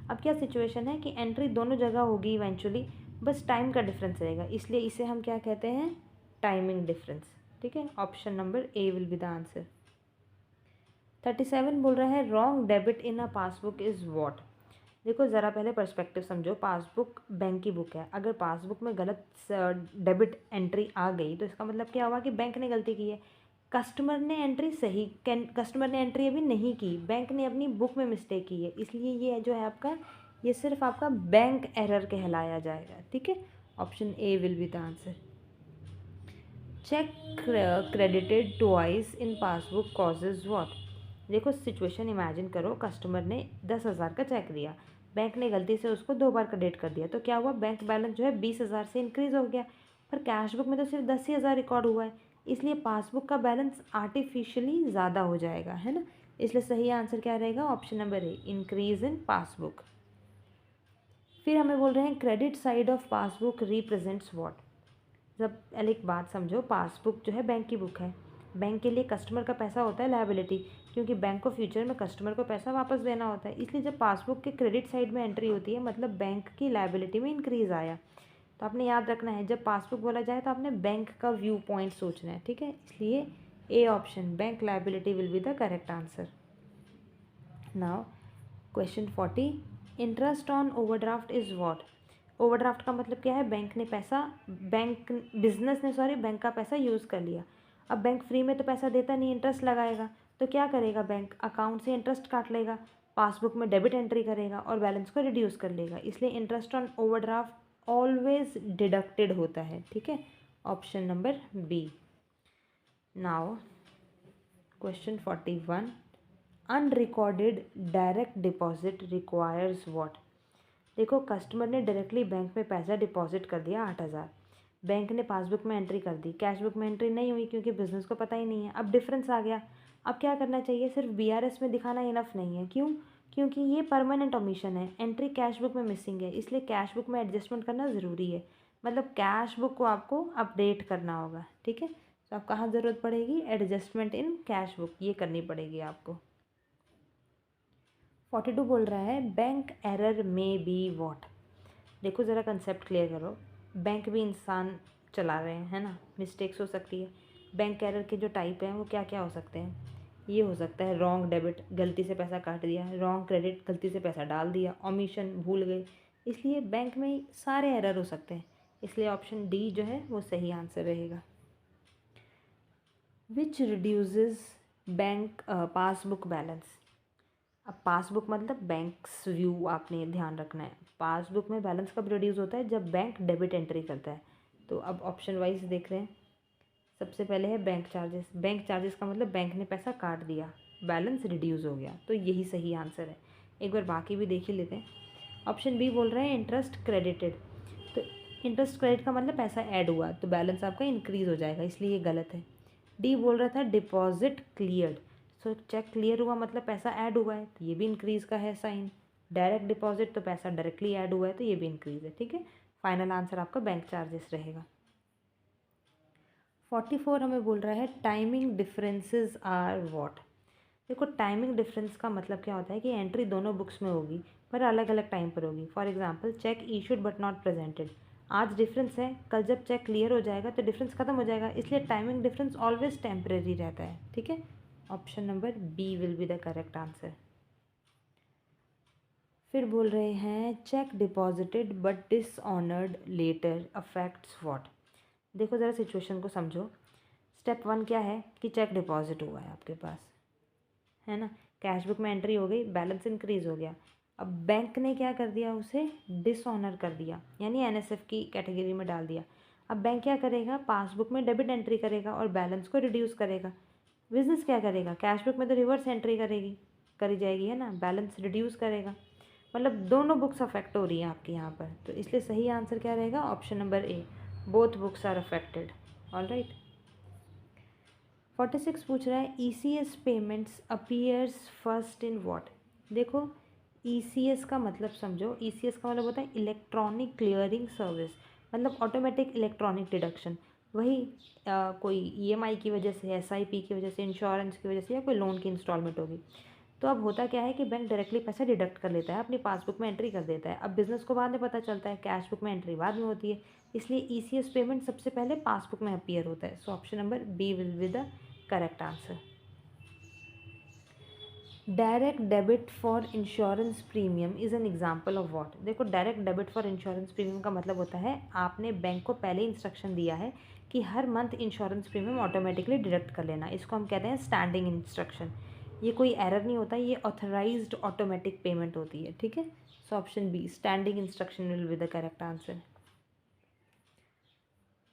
अब क्या सिचुएशन है कि एंट्री दोनों जगह होगी इवेंचुअली, बस टाइम का डिफरेंस रहेगा, इसलिए इसे हम क्या कहते हैं, टाइमिंग डिफरेंस, ठीक है। Option number A will be the answer. 37 बोल रहा है wrong debit in a passbook is what. देखो ज़रा पहले पर्सपेक्टिव समझो, पासबुक बैंक की बुक है, अगर पासबुक में गलत डेबिट एंट्री आ गई तो इसका मतलब क्या हुआ कि बैंक ने गलती की है। कस्टमर ने एंट्री सही, कस्टमर ने एंट्री अभी नहीं की, बैंक ने अपनी बुक में मिस्टेक की है, इसलिए ये जो है आपका, ये सिर्फ आपका बैंक एरर कहलाया जाएगा, ठीक है। Option A will be the answer. Cheque credited twice in passbook causes what. देखो सिचुएशन इमेजिन करो, कस्टमर ने 10,000 का चेक दिया, बैंक ने गलती से उसको 2 बार क्रेडिट कर दिया, तो क्या हुआ, बैंक बैलेंस जो है 20,000 से इंक्रीज़ हो गया, पर कैश बुक में तो सिर्फ 10,000 रिकॉर्ड हुआ है, इसलिए पासबुक का बैलेंस आर्टिफिशियली ज़्यादा हो जाएगा, है ना। इसलिए सही आंसर क्या रहेगा, option number A, increase in passbook. फिर हमें बोल रहे हैं credit side of passbook represents what. जब एक बात समझो, पासबुक जो है बैंक की बुक है, बैंक के लिए कस्टमर का पैसा होता है लायबिलिटी, क्योंकि बैंक को फ्यूचर में कस्टमर को पैसा वापस देना होता है, इसलिए जब पासबुक के क्रेडिट साइड में एंट्री होती है मतलब बैंक की लायबिलिटी में इंक्रीज़ आया। तो आपने याद रखना है जब पासबुक बोला जाए तो आपने बैंक का व्यू पॉइंट सोचना है, ठीक है। इसलिए A option, bank liability will be the correct answer. Now question 40, interest on overdraft is what. Overdraft का मतलब क्या है, बैंक ने पैसा, बिजनेस ने बैंक का पैसा यूज़ कर लिया। अब बैंक फ्री में तो पैसा देता नहीं, इंटरेस्ट लगाएगा, तो क्या करेगा बैंक, अकाउंट से इंटरेस्ट काट लेगा। पासबुक में डेबिट एंट्री करेगा और बैलेंस को रिड्यूस कर लेगा, इसलिए interest on overdraft always deducted होता है, ठीक है। Option number B. Now question 41, unrecorded direct deposit requires what. देखो कस्टमर ने डायरेक्टली बैंक में पैसा डिपॉजिट कर दिया 8,000, बैंक ने पासबुक में एंट्री कर दी, कैश बुक में एंट्री नहीं हुई क्योंकि बिजनेस को पता ही नहीं है। अब डिफरेंस आ गया, अब क्या करना चाहिए, सिर्फ बीआरएस में दिखाना इनफ नहीं है। क्यों? क्योंकि ये परमानेंट ओमिशन है, एंट्री कैश बुक में मिसिंग है, इसलिए कैश बुक में एडजस्टमेंट करना ज़रूरी है। मतलब कैश बुक को आपको अपडेट करना होगा, ठीक है। तो अब कहाँ ज़रूरत पड़ेगी, एडजस्टमेंट इन कैश बुक, ये करनी पड़ेगी आपको। 42 बोल रहा है बैंक एरर में बी वॉट। देखो ज़रा कंसेप्ट क्लियर करो, बैंक भी इंसान चला रहे हैं, है ना, मिस्टेक्स हो सकती है। बैंक एरर के जो टाइप हैं वो क्या क्या हो सकते हैं, ये हो सकता है रॉन्ग डेबिट, गलती से पैसा काट दिया, रॉन्ग क्रेडिट, गलती से पैसा डाल दिया, ओमिशन, भूल गए, इसलिए बैंक में सारे एरर हो सकते हैं, इसलिए ऑप्शन डी जो है वो सही आंसर रहेगा। विच रिड्यूसेस बैंक पासबुक बैलेंस। अब पासबुक मतलब बैंक्स व्यू आपने ध्यान रखना है, पासबुक में बैलेंस कब रिड्यूस होता है, जब बैंक डेबिट एंट्री करता है। तो अब ऑप्शन वाइज देख रहे हैं, सबसे पहले है बैंक चार्जेस, बैंक चार्जेस का मतलब बैंक ने पैसा काट दिया, बैलेंस रिड्यूस हो गया, तो यही सही आंसर है। एक बार बाकी भी देख ही लेते हैं। ऑप्शन बी बोल रहे हैं इंटरेस्ट क्रेडिटेड, तो इंटरेस्ट क्रेडिट का मतलब पैसा ऐड हुआ तो बैलेंस आपका इंक्रीज़ हो जाएगा, इसलिए ये गलत है। डी बोल रहा था deposit cleared, so cheque clear हुआ मतलब पैसा ऐड हुआ है, तो ये भी इंक्रीज़ का है साइन। डायरेक्ट डिपॉजिट तो पैसा डायरेक्टली ऐड हुआ है, तो ये भी इंक्रीज़ है, ठीक है। फाइनल आंसर आपका बैंक चार्जेस रहेगा। 44 हमें बोल रहा है टाइमिंग डिफरेंसेस आर व्हाट। देखो टाइमिंग डिफरेंस का मतलब क्या होता है कि एंट्री दोनों बुक्स में होगी पर अलग अलग टाइम पर होगी। For example check issued but not presented, आज डिफरेंस है, कल जब चेक क्लियर हो जाएगा तो डिफरेंस खत्म हो जाएगा, इसलिए टाइमिंग डिफरेंस ऑलवेज टेम्परेरी रहता है, ठीक है। Option number B will be the correct answer. फिर बोल रहे हैं cheque deposited but dishonoured later affects what. देखो ज़रा सिचुएशन को समझो। स्टेप 1 क्या है कि चेक डिपॉजिट हुआ है आपके पास, है ना, कैश बुक में एंट्री हो गई, बैलेंस इंक्रीज़ हो गया। अब बैंक ने क्या कर दिया, उसे डिसऑनर कर दिया, यानी एनएसएफ की कैटेगरी में डाल दिया। अब बैंक क्या करेगा, पासबुक में डेबिट एंट्री करेगा और बैलेंस को रिड्यूस करेगा। बिजनेस क्या करेगा, कैश बुक में तो रिवर्स एंट्री करी जाएगी, है ना, बैलेंस रिड्यूस करेगा। मतलब दोनों बुक्स अफेक्ट हो रही हैं आपकी यहाँ पर, तो इसलिए सही आंसर क्या रहेगा, option number A, both books are affected. All right. 46 पूछ रहा है ECS payments appears first in what. देखो ईसीएस का मतलब समझो, ईसीएस का मतलब होता है इलेक्ट्रॉनिक क्लियरिंग सर्विस, मतलब ऑटोमेटिक इलेक्ट्रॉनिक डिडक्शन। वही कोई ईएमआई की वजह से, एसआईपी की वजह से, इंश्योरेंस की वजह से, या कोई लोन की इंस्टॉलमेंट होगी। तो अब होता क्या है कि बैंक डायरेक्टली पैसा डिडक्ट कर लेता है, अपनी पासबुक में एंट्री कर देता है। अब बिजनेस को बाद में पता चलता है, कैश बुक में एंट्री बाद में होती है, इसलिए ईसीएस पेमेंट सबसे पहले पासबुक में अपीयर होता है। So option number B will be the correct answer. Direct debit for insurance premium is an example of what. देखो direct debit for insurance premium का मतलब होता है आपने बैंक को पहले इंस्ट्रक्शन दिया है कि हर month insurance premium automatically deduct कर लेना, इसको हम कहते हैं स्टैंडिंग इंस्ट्रक्शन। ये कोई एरर नहीं होता, ये ऑथराइज्ड ऑटोमेटिक पेमेंट होती है, ठीक है। So option B standing instruction will be the correct answer.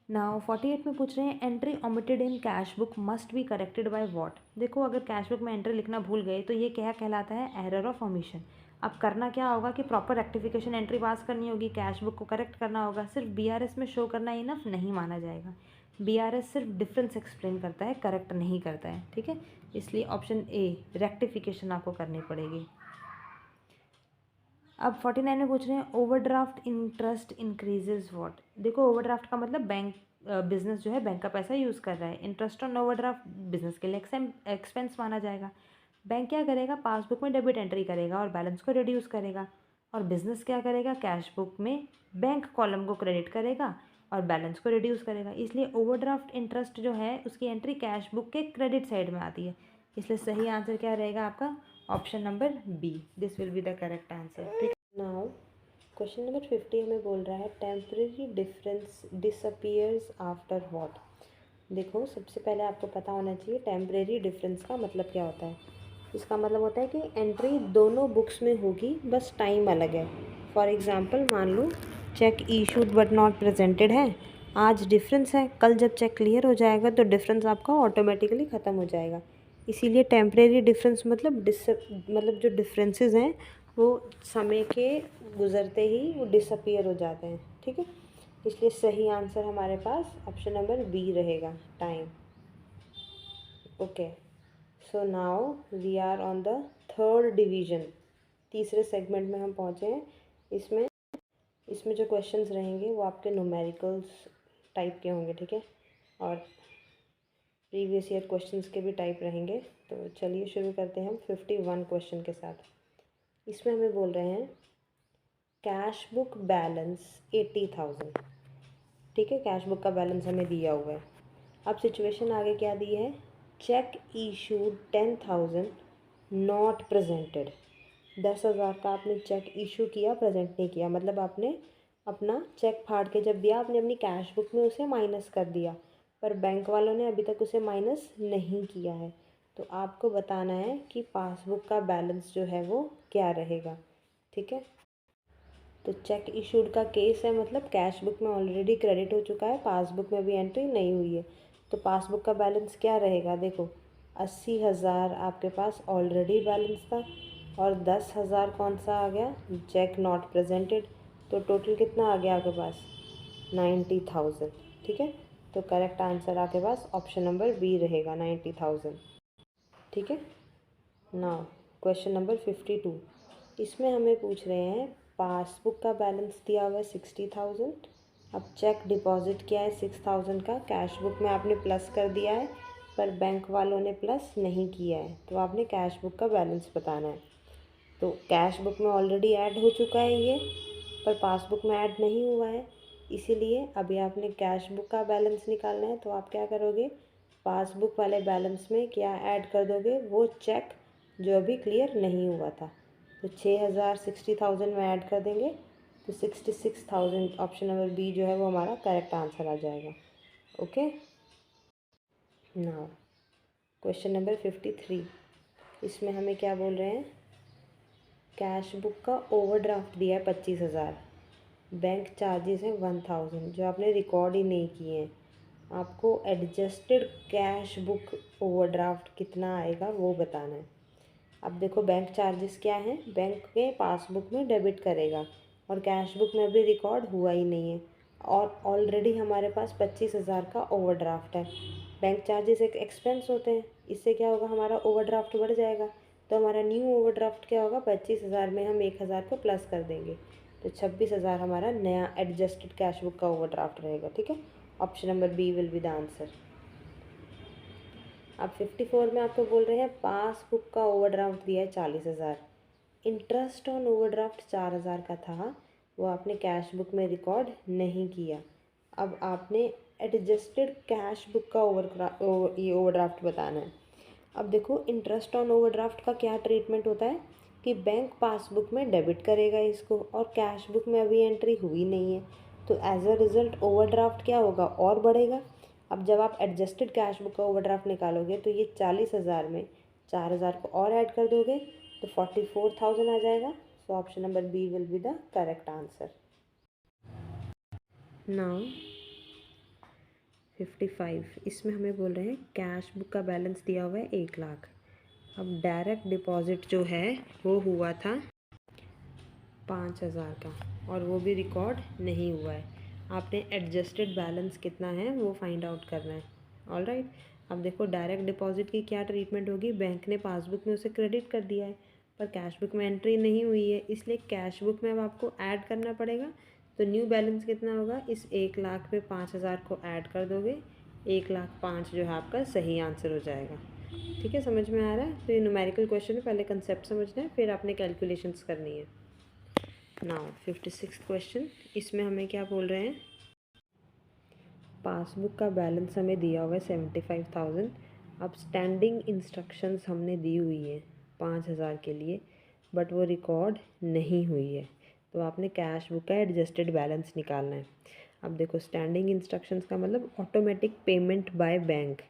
Now 48 में पूछ रहे हैं entry omitted in cash book must be corrected by what. देखो अगर कैश बुक में एंट्री लिखना भूल गए तो ये क्या कहलाता है, एरर ऑफ ओमिशन। अब करना क्या होगा कि प्रॉपर रेक्टिफिकेशन एंट्री पास करनी होगी, कैश बुक को करेक्ट करना होगा। सिर्फ बीआरएस में शो करना इनफ नहीं माना जाएगा, बीआरएस सिर्फ डिफरेंस एक्सप्लेन करता है, करेक्ट नहीं करता है, ठीक है। इसलिए ऑप्शन ए रेक्टिफिकेशन आपको करनी पड़ेगी। अब 49 में पूछ रहे हैं ओवरड्राफ्ट इंटरेस्ट इंक्रीजेज व्हाट। देखो ओवरड्राफ्ट का मतलब बैंक बिजनेस जो है बैंक का पैसा यूज़ कर रहा है, इंटरेस्ट ऑन ओवरड्राफ्ट बिजनेस के लिए एक्सपेंस माना जाएगा। बैंक क्या करेगा, पासबुक में डेबिट एंट्री करेगा और बैलेंस को रिड्यूस करेगा, और बिजनेस क्या करेगा, कैश बुक में बैंक कॉलम को क्रेडिट करेगा और बैलेंस को रिड्यूस करेगा। इसलिए ओवरड्राफ्ट इंटरेस्ट जो है उसकी एंट्री कैश बुक के क्रेडिट साइड में आती है, इसलिए सही आंसर क्या रहेगा आपका, option number B, this will be the correct answer, ठीक। नाउ क्वेश्चन नंबर 50 हमें बोल रहा है temporary difference disappears after what. देखो सबसे पहले आपको पता होना चाहिए टेम्परेरी डिफरेंस का मतलब क्या होता है। इसका मतलब होता है कि एंट्री दोनों बुक्स में होगी, बस टाइम अलग है। फॉर एग्ज़ाम्पल मान लो cheque issued but not presented है, आज डिफरेंस है, कल जब चेक क्लियर हो जाएगा तो डिफरेंस आपका ऑटोमेटिकली ख़त्म हो जाएगा। इसीलिए टेम्परेरी डिफरेंस मतलब जो डिफरेंसेस हैं वो समय के गुज़रते ही वो डिसअपीयर हो जाते हैं, ठीक है। इसलिए सही आंसर हमारे पास ऑप्शन नंबर बी रहेगा, time. Okay, so now we are on the third division, तीसरे सेगमेंट में हम पहुँचे हैं। इसमें इसमें जो क्वेश्चंस रहेंगे वो आपके न्यूमेरिकल्स टाइप के होंगे, ठीक है, और प्रीवियस ईयर क्वेश्चंस के भी टाइप रहेंगे। तो चलिए शुरू करते हैं हम 51 क्वेश्चन के साथ। इसमें हमें बोल रहे हैं कैश बुक बैलेंस 80,000, ठीक है, कैश बुक का बैलेंस हमें दिया हुआ है। अब सिचुएशन आगे क्या दी है, चेक इशूड 10,000 नॉट प्रेजेंटेड, 10,000 का आपने चेक इशू किया, प्रेजेंट नहीं किया, मतलब आपने अपना चेक फाड़ के जब दिया आपने अपनी कैश बुक में उसे माइनस कर दिया, पर बैंक वालों ने अभी तक उसे माइनस नहीं किया है। तो आपको बताना है कि पासबुक का बैलेंस जो है वो क्या रहेगा, ठीक है। तो चेक इशूड का केस है, मतलब कैश बुक में ऑलरेडी क्रेडिट हो चुका है, पासबुक में भी एंट्री नहीं हुई है। तो पासबुक का बैलेंस क्या रहेगा, देखो 80,000 आपके पास ऑलरेडी बैलेंस था और 10,000 कौन सा आ गया, चेक नॉट प्रेजेंटेड, तो टोटल कितना आ गया आपके पास 90,000, ठीक है। तो करेक्ट आंसर आपके पास ऑप्शन नंबर बी रहेगा, 90,000, ठीक है। नाउ क्वेश्चन नंबर 52, इसमें हमें पूछ रहे हैं पासबुक का बैलेंस दिया हुआ है 60,000, अब चेक डिपॉजिट किया है 6,000 का, कैश बुक में आपने प्लस कर दिया है पर बैंक वालों ने प्लस नहीं किया है, तो आपने कैश बुक का बैलेंस बताना है। तो कैश बुक में ऑलरेडी ऐड हो चुका है ये, पर पासबुक में ऐड नहीं हुआ है, इसीलिए अभी आपने कैश बुक का बैलेंस निकालना है। तो आप क्या करोगे, पासबुक वाले बैलेंस में क्या ऐड कर दोगे, वो चेक जो अभी क्लियर नहीं हुआ था। तो 6,000 60,000 में ऐड कर देंगे तो 66,000, ऑप्शन नंबर बी जो है वो हमारा करेक्ट आंसर आ जाएगा। ओके, नाउ क्वेश्चन नंबर 53, इसमें हमें क्या बोल रहे हैं, कैश बुक का ओवरड्राफ्ट दिया है 25,000, बैंक चार्जेस हैं 1,000 जो आपने रिकॉर्ड ही नहीं किए हैं, आपको एडजस्टेड कैश बुक ओवरड्राफ्ट कितना आएगा वो बताना है। अब देखो बैंक चार्जेस क्या हैं, बैंक के पासबुक में डेबिट करेगा और कैश बुक में अभी रिकॉर्ड हुआ ही नहीं है, और ऑलरेडी हमारे पास 25,000 का ओवरड्राफ्ट है। बैंक चार्जेस एक एक्सपेंस होते हैं, इससे क्या होगा, हमारा ओवरड्राफ्ट बढ़ जाएगा। तो हमारा न्यू ओवरड्राफ्ट क्या होगा, 25,000 में हम 1,000 को प्लस कर देंगे, तो 26,000 हमारा नया एडजस्टेड कैश बुक का ओवरड्राफ्ट रहेगा, ठीक है। Option number B will be the answer. अब 54 में आपको बोल रहे हैं पासबुक का ओवरड्राफ्ट दिया है 40,000, इंटरेस्ट ऑन ओवरड्राफ्ट 4,000 का था, वो आपने कैश बुक में रिकॉर्ड नहीं किया। अब आपने एडजस्टेड कैश बुक का ये ओवरड्राफ्ट बताना है। अब देखो इंटरेस्ट ऑन ओवरड्राफ्ट का क्या ट्रीटमेंट होता है कि बैंक पासबुक में डेबिट करेगा इसको और कैश बुक में अभी एंट्री हुई नहीं है, तो एज अ रिज़ल्ट ओवरड्राफ्ट क्या होगा, और बढ़ेगा। अब जब आप एडजस्टेड कैश बुक का ओवरड्राफ्ट निकालोगे तो ये 40,000 में 4,000 को और ऐड कर दोगे तो 44,000 आ जाएगा। So option number B will be the correct answer. Now 55, इसमें हमें बोल रहे हैं कैश बुक का बैलेंस दिया हुआ है 1,00,000, अब डायरेक्ट डिपॉजिट जो है वो हुआ था 5,000 का और वो भी रिकॉर्ड नहीं हुआ है। आपने एडजस्टेड बैलेंस कितना है वो फाइंड आउट करना है। ऑल राइट, अब देखो डायरेक्ट डिपॉजिट की क्या ट्रीटमेंट होगी, बैंक ने पासबुक में उसे क्रेडिट कर दिया है पर कैश बुक में एंट्री नहीं हुई है, इसलिए कैश बुक में अब आपको ऐड करना पड़ेगा। तो न्यू बैलेंस कितना होगा, इस 1,00,000 पे 5,000 को ऐड कर दोगे, 1,05,000 जो है आपका सही आंसर हो जाएगा। ठीक है, समझ में आ रहा है। तो ये न्यूमेरिकल क्वेश्चन है, पहले कंसेप्ट समझना है फिर आपने कैलकुलेशंस करनी है। नाउ 56 क्वेश्चन, इसमें हमें क्या बोल रहे हैं, पासबुक का बैलेंस हमें दिया हुआ है 75,000, अब स्टैंडिंग इंस्ट्रक्शंस हमने दी हुई है 5,000 के लिए, बट वो रिकॉर्ड नहीं हुई है, तो आपने कैश बुक का एडजस्टेड बैलेंस निकालना है। अब देखो स्टैंडिंग इंस्ट्रक्शंस का मतलब ऑटोमेटिक पेमेंट बाय बैंक,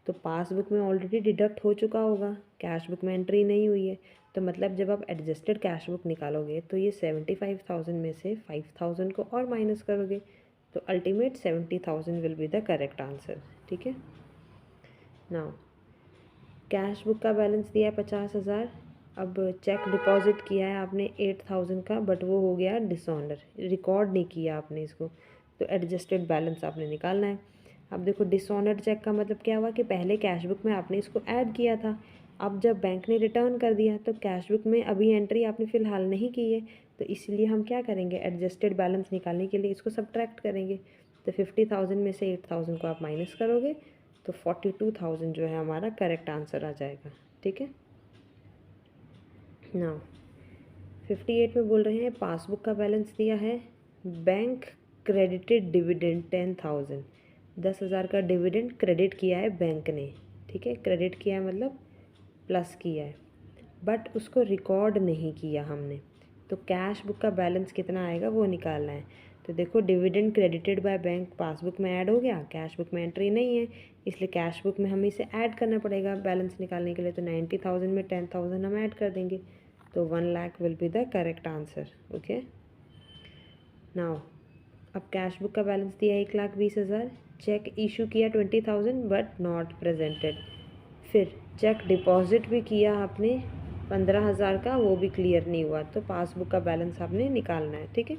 तो तो पासबुक में ऑलरेडी डिडक्ट हो चुका होगा, कैश बुक में एंट्री नहीं हुई है। तो मतलब जब आप एडजस्टेड कैश बुक निकालोगे तो ये 75,000 में से 5,000 को और माइनस करोगे, तो ultimate 70,000 will be the correct answer. ठीक है। नाउ कैश बुक का बैलेंस दिया है 50,000। अब चेक डिपॉजिट किया है आपने 8,000 का, बट वो हो गया डिसऑनर, रिकॉर्ड नहीं किया आपने इसको, तो एडजस्टेड बैलेंस आपने निकालना है। अब देखो डिसऑनर्ड चेक का मतलब क्या हुआ कि पहले कैश बुक में आपने इसको ऐड किया था, अब जब बैंक ने रिटर्न कर दिया तो कैश बुक में अभी एंट्री आपने फ़िलहाल नहीं की है, तो इसलिए हम क्या करेंगे, एडजस्टेड बैलेंस निकालने के लिए इसको सब्ट्रैक्ट करेंगे। तो 50,000 में से 8,000 को आप माइनस करोगे तो 42,000 जो है हमारा करेक्ट आंसर आ जाएगा। ठीक है। नाउ 58 में बोल रहे हैं पासबुक का बैलेंस दिया है, बैंक क्रेडिटेड डिविडेंड 10,000, 10,000 का डिविडेंड क्रेडिट किया है बैंक ने। ठीक है, क्रेडिट किया है मतलब प्लस किया है, बट उसको रिकॉर्ड नहीं किया हमने, तो कैश बुक का बैलेंस कितना आएगा वो निकालना है। तो देखो dividend credited by bank passbook में ऐड हो गया, कैश बुक में एंट्री नहीं है, इसलिए कैश बुक में हमें इसे ऐड करना पड़ेगा बैलेंस निकालने के लिए। तो 90,000 में 10,000 हम ऐड कर देंगे, तो 1 lakh will be the correct answer. Okay. Now अब कैश बुक का बैलेंस दिया 1,20,000, चेक इशू किया 20,000 बट नॉट प्रेजेंटेड, फिर चेक डिपॉजिट भी किया आपने 15,000 का, वो भी क्लियर नहीं हुआ, तो पासबुक का बैलेंस आपने निकालना है। ठीक है।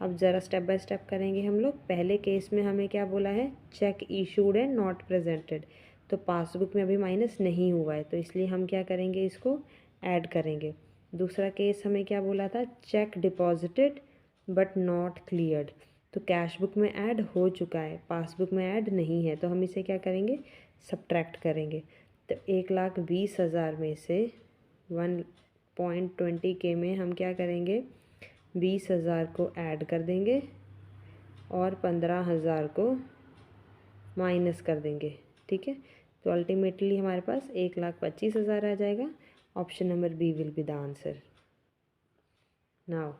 अब ज़रा स्टेप बाय स्टेप करेंगे हम लोग। पहले केस में हमें क्या बोला है, cheque issued and not presented, तो पासबुक में अभी माइनस नहीं हुआ है, तो इसलिए हम क्या करेंगे, इसको ऐड करेंगे। दूसरा केस हमें क्या बोला था, check deposited but not cleared, तो कैश बुक में ऐड हो चुका है, पासबुक में ऐड नहीं है, तो हम इसे क्या करेंगे, सब्ट्रैक्ट करेंगे। तो 1,20,000 में से 1.20 के में हम क्या करेंगे, 20,000 को ऐड कर देंगे और 15,000 को माइनस कर देंगे। ठीक है, तो अल्टीमेटली हमारे पास 1,25,000 आ जाएगा। Option number B will be the answer. Now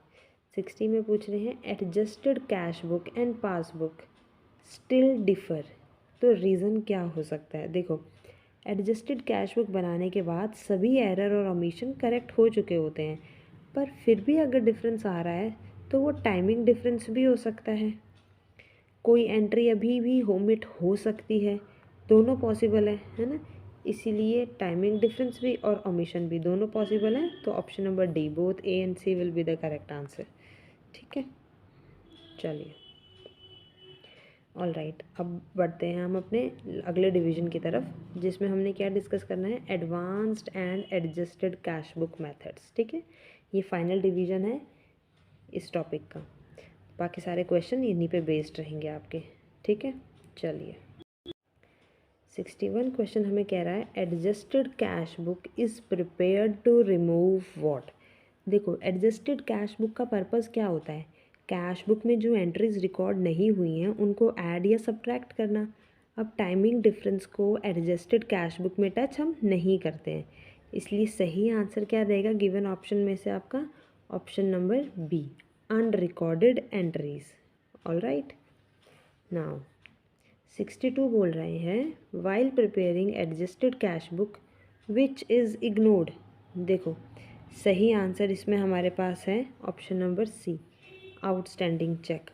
60 में पूछ रहे हैं adjusted cash book and passbook still differ, तो रीज़न क्या हो सकता है। देखो एडजस्टेड कैश बुक बनाने के बाद सभी एरर और ओमिशन करेक्ट हो चुके होते हैं, पर फिर भी अगर डिफरेंस आ रहा है तो वो टाइमिंग डिफरेंस भी हो सकता है, कोई एंट्री अभी भी ओमिट हो सकती है, दोनों पॉसिबल है ना, इसीलिए टाइमिंग डिफरेंस भी और ओमिशन भी दोनों पॉसिबल है, तो option number D both A and C will be the correct answer. ठीक है, चलिए ऑल राइट, अब बढ़ते हैं हम अपने अगले डिवीजन की तरफ, जिसमें हमने क्या डिस्कस करना है, advanced and adjusted cash book methods. ठीक है, ये फाइनल डिवीजन है इस टॉपिक का, बाकी सारे क्वेश्चन इन्हीं पे बेस्ड रहेंगे आपके। ठीक है, चलिए 61 क्वेश्चन हमें कह रहा है adjusted cash book is prepared to remove what. देखो एडजस्टेड कैश बुक का पर्पज़ क्या होता है, कैश बुक में जो एंट्रीज रिकॉर्ड नहीं हुई हैं उनको ऐड या सब्ट्रैक्ट करना। अब टाइमिंग डिफरेंस को एडजस्टेड कैश बुक में टच हम नहीं करते हैं, इसलिए सही आंसर क्या रहेगा गिवन ऑप्शन में से आपका, option number B, unrecorded entries. All right. Now 62 बोल रहे हैं while preparing adjusted cash book which is ignored. देखो सही आंसर इसमें हमारे पास है option number C, outstanding cheque.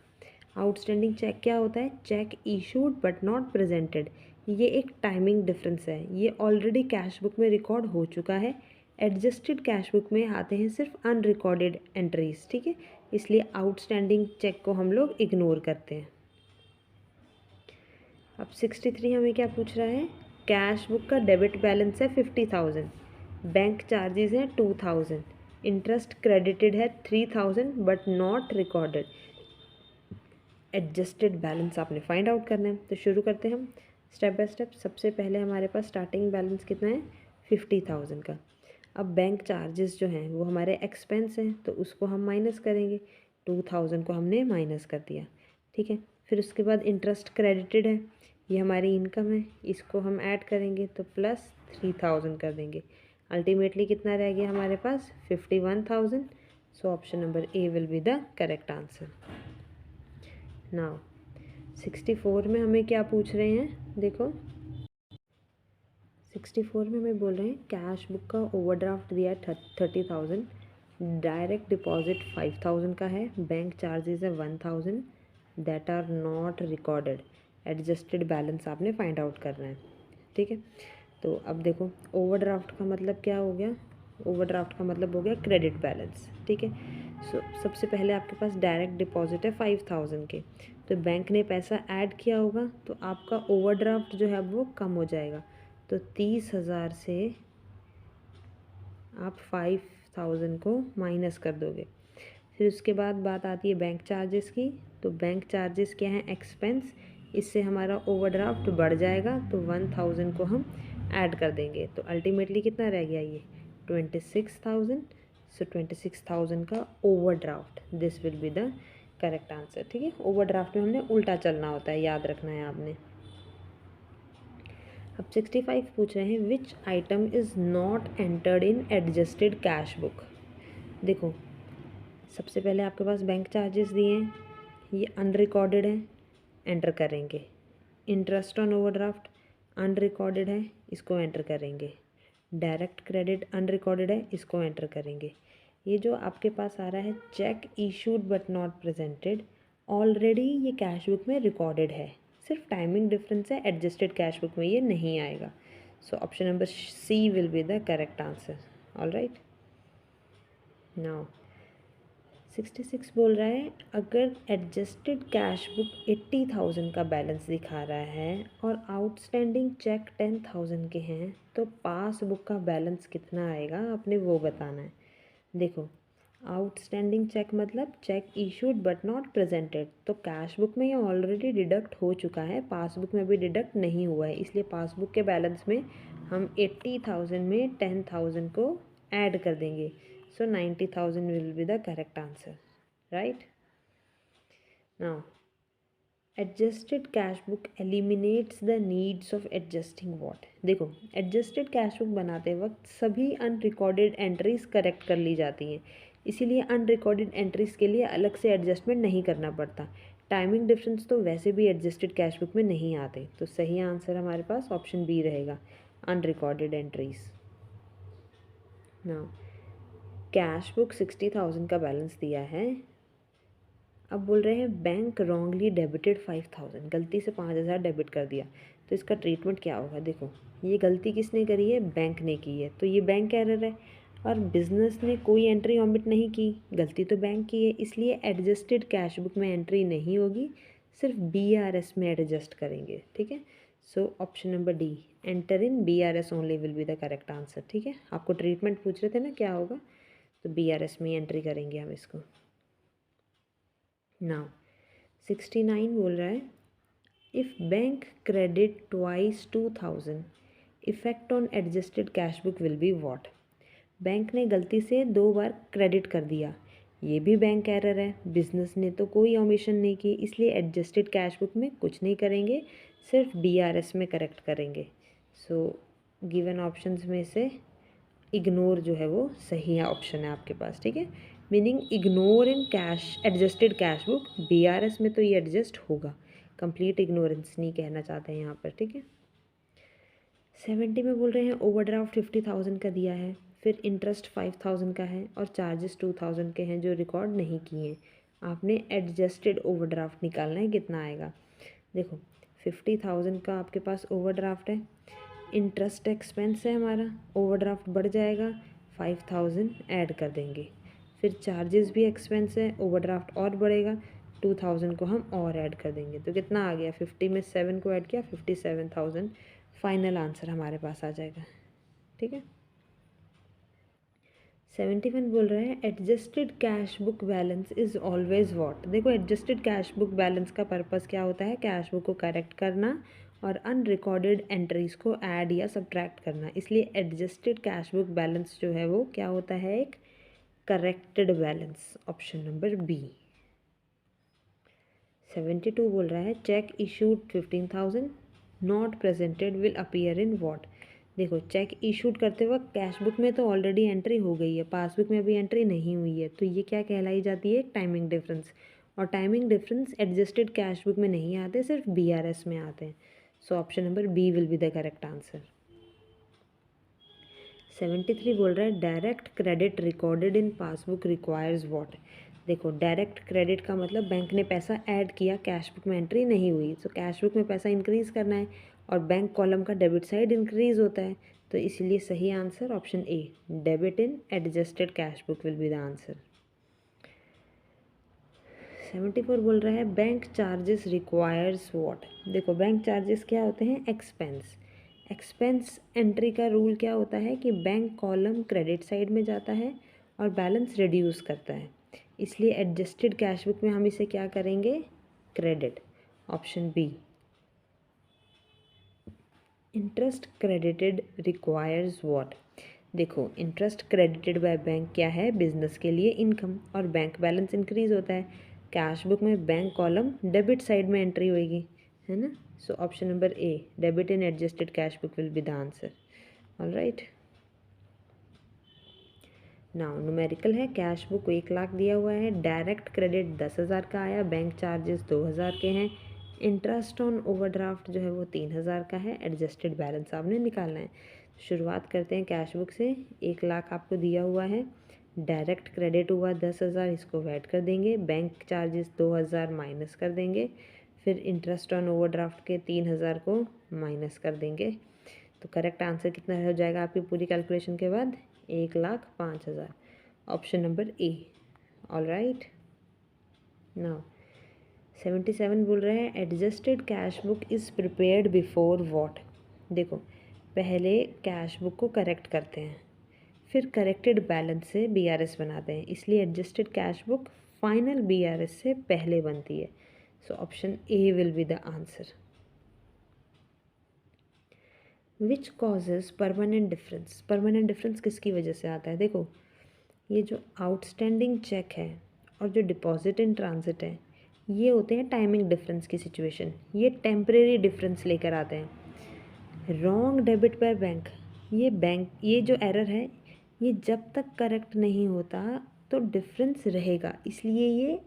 Outstanding cheque क्या होता है, cheque issued but not presented, ये एक टाइमिंग डिफरेंस है, ये ऑलरेडी कैश बुक में रिकॉर्ड हो चुका है, एडजस्टेड कैश बुक में आते हैं सिर्फ अनरिकॉर्डेड एंट्रीज। ठीक है, इसलिए आउटस्टैंडिंग चेक को हम लोग इग्नोर करते हैं। अब 63 हमें क्या पूछ रहा है, कैश बुक का डेबिट बैलेंस है 50,000, बैंक चार्जेस हैं 2,000, इंटरेस्ट क्रेडिटेड है 3,000 but not recorded, adjusted balance आपने फाइंड आउट करना है। तो शुरू करते हैं हम स्टेप बाय स्टेप। सबसे पहले हमारे पास स्टार्टिंग बैलेंस कितना है, 50,000 का। अब बैंक चार्जेस जो हैं वो हमारे एक्सपेंस हैं, तो उसको हम माइनस करेंगे, 2,000 को हमने माइनस कर दिया। ठीक है, फिर उसके बाद इंटरेस्ट क्रेडिटेड है, ये हमारी इनकम है, इसको हम ऐड करेंगे तो प्लस 3,000 कर देंगे, अल्टीमेटली कितना रह गया हमारे पास, 51,000। सो option number A will be the correct answer. Now 64 में हमें क्या पूछ रहे हैं, देखो 64 में हमें बोल रहे हैं कैश बुक का ओवरड्राफ्ट दिया है 30,000, डायरेक्ट डिपॉजिट 5,000 का है, बैंक चार्जेस है 1,000 that are not recorded. Adjusted balance आपने फाइंड आउट करना है, ठीक है। तो अब देखो ओवरड्राफ्ट का मतलब क्या हो गया, ओवरड्राफ्ट का मतलब हो गया क्रेडिट बैलेंस, ठीक है। सो सबसे पहले आपके पास डायरेक्ट डिपॉजिट है 5,000 के, तो बैंक ने पैसा ऐड किया होगा तो आपका ओवरड्राफ्ट जो है वो कम हो जाएगा। तो 30,000 से आप 5,000 को माइनस कर दोगे। फिर उसके बाद बात आती है बैंक चार्जेस की। तो बैंक चार्जेस क्या है, एक्सपेंस, इससे हमारा ओवरड्राफ्ट बढ़ जाएगा तो 1,000 को हम ऐड कर देंगे। तो अल्टीमेटली कितना रह गया ये 26,000। सो 26,000 का overdraft, this will be the correct answer, ठीक है। ओवरड्राफ्ट में हमने उल्टा चलना होता है, याद रखना है आपने। अब 65 पूछ रहे हैं विच item is not entered in adjusted cash book. देखो सबसे पहले आपके पास बैंक चार्जेस दिए हैं, ये अनरिकॉर्डेड है, एंटर करेंगे। इंटरेस्ट ऑन ओवरड्राफ्ट अनरिकॉर्डेड है, इसको एंटर करेंगे। डायरेक्ट क्रेडिट अनरिकॉर्डेड है, इसको एंटर करेंगे। ये जो आपके पास आ रहा है cheque issued but not presented, already ये कैश बुक में रिकॉर्डेड है, सिर्फ टाइमिंग डिफरेंस है, एडजस्टेड कैश बुक में ये नहीं आएगा। So option number C will be the correct answer. All right, now 66 बोल रहा है अगर एडजस्टेड कैश बुक 80,000 का बैलेंस दिखा रहा है और आउटस्टैंडिंग चेक 10,000 के हैं तो पासबुक का बैलेंस कितना आएगा आपने वो बताना है। देखो आउटस्टैंडिंग चेक मतलब check issued but not presented, तो कैश बुक में ये ऑलरेडी डिडक्ट हो चुका है, पासबुक में भी डिडक्ट नहीं हुआ है, इसलिए पासबुक के बैलेंस में हम 80,000 में 10,000 को ऐड कर देंगे। So 90,000 will be the correct answer, right? Now, adjusted cash book eliminates the needs of adjusting what? देखो adjusted cash book बनाते वक्त सभी unrecorded entries करेक्ट कर ली जाती हैं, इसीलिए unrecorded entries के लिए अलग से एडजस्टमेंट नहीं करना पड़ता। टाइमिंग डिफरेंस तो वैसे भी एडजस्टेड कैश बुक में नहीं आते, तो सही आंसर हमारे पास ऑप्शन बी रहेगा, unrecorded entries. Now cash book 60,000 का बैलेंस दिया है, अब बोल रहे हैं बैंक रॉन्गली डेबिटेड 5,000, गलती से 5,000 डेबिट कर दिया, तो इसका ट्रीटमेंट क्या होगा। देखो ये गलती किसने करी है, बैंक ने की है, तो ये बैंक एरर है, और बिजनेस ने कोई एंट्री ऑमिट नहीं की, गलती तो बैंक की है, इसलिए एडजस्टेड कैश बुक में एंट्री नहीं होगी, सिर्फ BRS में एडजस्ट करेंगे, ठीक है। So option number D, enter in BRS only will be the correct answer, ठीक है। आपको ट्रीटमेंट पूछ रहे थे ना क्या होगा, तो BRS में एंट्री करेंगे हम इसको। नाउ 69 बोल रहा है if bank credit twice 2,000 effect on adjusted cash book will be what. Bank ने गलती से 2 बार क्रेडिट कर दिया, ये भी बैंक एरर है, बिजनेस ने तो कोई ओमिशन नहीं की, इसलिए एडजस्टेड कैश बुक में कुछ नहीं करेंगे, सिर्फ BRS में करेक्ट करेंगे। सो गिवन ऑप्शंस में से इग्नोर जो है वो सही ऑप्शन है आपके पास, ठीक है। Meaning ignore in cash adjusted cash book, BRS में तो ये एडजस्ट होगा, कंप्लीट इग्नोरेंस नहीं कहना चाहते हैं यहाँ पर, ठीक है। 70 में बोल रहे हैं ओवरड्राफ्ट 50,000 का दिया है, फिर इंटरेस्ट 5,000 का है और चार्जेस 2,000 के हैं जो रिकॉर्ड नहीं किए हैं, आपने एडजस्टेड ओवरड्राफ्ट निकालना है, कितना आएगा। देखो 50,000 का आपके पास ओवरड्राफ्ट है, इंटरेस्ट एक्सपेंस है हमारा, ओवरड्राफ्ट बढ़ जाएगा, 5,000 ऐड कर देंगे, फिर चार्जेस भी एक्सपेंस है, ओवरड्राफ्ट और बढ़ेगा, 2,000 को हम और ऐड कर देंगे, तो कितना आ गया, 50 में 7 को ऐड किया, 57,000 फाइनल आंसर हमारे पास आ जाएगा, ठीक है। 71 बोल रहा है adjusted cash book balance is always what. देखो एडजस्टेड कैश बुक बैलेंस का पर्पस क्या होता है, कैश बुक को करेक्ट करना और अनरिकॉर्डेड एंट्रीज़ को ऐड या सब्ट्रैक्ट करना, इसलिए एडजस्टेड कैश बुक बैलेंस जो है वो क्या होता है, एक corrected balance, option number B. 72 बोल रहा है cheque issued 15,000 not presented will appear in what. देखो चेक इशूड करते वक्त कैश बुक में तो ऑलरेडी एंट्री हो गई है, पासबुक में अभी एंट्री नहीं हुई है, तो ये क्या कहलाई जाती है, टाइमिंग डिफरेंस, और timing difference adjusted cash book में नहीं आते, सिर्फ BRS में आते हैं। So option number B will be the correct answer. 73 बोल रहा है direct credit recorded in passbook requires what. देखो डायरेक्ट क्रेडिट का मतलब बैंक ने पैसा ऐड किया, कैश बुक में एंट्री नहीं हुई, तो कैश बुक में पैसा इंक्रीज़ करना है और बैंक कॉलम का डेबिट साइड इंक्रीज़ होता है, तो इसीलिए सही answer option A, debit in adjusted cash book will be the answer. 74 बोल रहा है बैंक चार्जेस रिक्वायर्स व्हाट। देखो बैंक चार्जेस क्या होते हैं, एक्सपेंस। एक्सपेंस एंट्री का रूल क्या होता है कि बैंक कॉलम क्रेडिट साइड में जाता है और बैलेंस रिड्यूस करता है, इसलिए एडजस्टेड कैश बुक में हम इसे क्या करेंगे, credit, option B. Interest credited requires what. देखो इंटरेस्ट क्रेडिटेड बाय बैंक क्या है, बिजनेस के लिए इनकम, और बैंक बैलेंस इंक्रीज होता है, कैश बुक में बैंक कॉलम डेबिट साइड में एंट्री होगी, है ना। सो option number A, debit in adjusted cash book will be the answer. Alright, now numerical है, कैश बुक 1 लाख दिया हुआ है, डायरेक्ट क्रेडिट 10,000 का आया, बैंक चार्जेस 2,000 के हैं, इंटरेस्ट ऑन ओवरड्राफ्ट जो है वो 3,000 का है, एडजस्टेड बैलेंस आपने निकालना है। शुरुआत करते हैं कैश बुक से। 1 लाख आपको दिया हुआ है, डायरेक्ट क्रेडिट हुआ 10,000, इसको ऐड कर देंगे, बैंक चार्जेस 2,000 माइनस कर देंगे, फिर इंटरेस्ट ऑन ओवरड्राफ्ट के 3,000 को माइनस कर देंगे, तो करेक्ट आंसर कितना हो जाएगा आपकी पूरी कैलकुलेशन के बाद, 1,05,000, ऑप्शन नंबर ए। ऑलराइट, नाउ 77 बोल रहे हैं adjusted cash book is prepared before what. देखो पहले कैश बुक को करेक्ट करते हैं, फिर करेक्टेड बैलेंस से बीआरएस बनाते हैं, इसलिए adjusted cash book final BRS से पहले बनती है, so option A will be the answer. Which causes permanent difference. Permanent difference किसकी वजह से आता है, देखो ये जो आउटस्टैंडिंग चेक है और जो डिपॉजिट इन ट्रांजिट है, ये होते हैं टाइमिंग डिफरेंस की सिचुएशन, ये टेम्परेरी डिफरेंस लेकर आते हैं। रॉन्ग डेबिट बाय बैंक, ये जो एरर है ये जब तक करेक्ट नहीं होता तो डिफरेंस रहेगा, इसलिए ये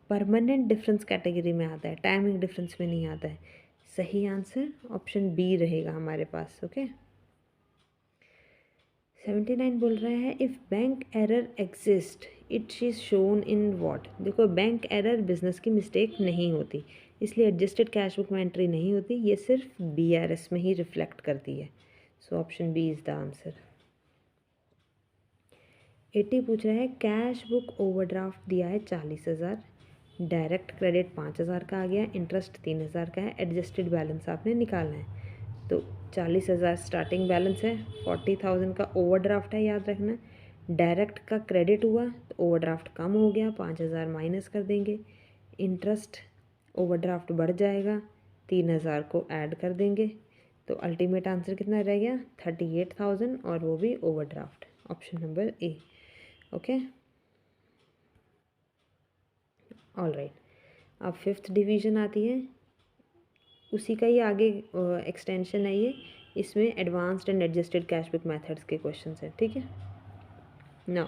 परमानेंट डिफरेंस कैटेगरी में आता है, टाइमिंग डिफरेंस में नहीं आता है। सही आंसर ऑप्शन बी रहेगा हमारे पास। ओके, 79 बोल रहा है if bank error exist it is shown in what. देखो बैंक एरर बिजनेस की मिस्टेक नहीं होती, इसलिए एडजस्टेड कैश बुक में एंट्री नहीं होती, ये सिर्फ बीआरएस में ही रिफ्लेक्ट करती है, so option B is the answer. 80 पूछ रहा है कैश बुक ओवरड्राफ्ट दिया है 40,000, डायरेक्ट क्रेडिट 5,000 का आ गया, इंटरेस्ट 3,000 का है, एडजस्टेड बैलेंस आपने निकालना है, तो 40,000 स्टार्टिंग बैलेंस है, 40,000 का ओवरड्राफ्ट है, याद रखना। डायरेक्ट का क्रेडिट हुआ तो ओवरड्राफ्ट कम हो गया, 5,000 माइनस कर देंगे, इंटरेस्ट ओवरड्राफ्ट बढ़ जाएगा, 3,000 को ऐड कर देंगे, तो अल्टीमेट आंसर कितना रह गया, 38,000, और वो भी ओवरड्राफ्ट, ऑप्शन नंबर ए। ओके, ऑलराइट, अब 5th डिवीज़न आती है, उसी का ही आगे एक्सटेंशन है ये, इसमें advanced and adjusted cash book methods के क्वेश्चंस हैं, ठीक है। नाउ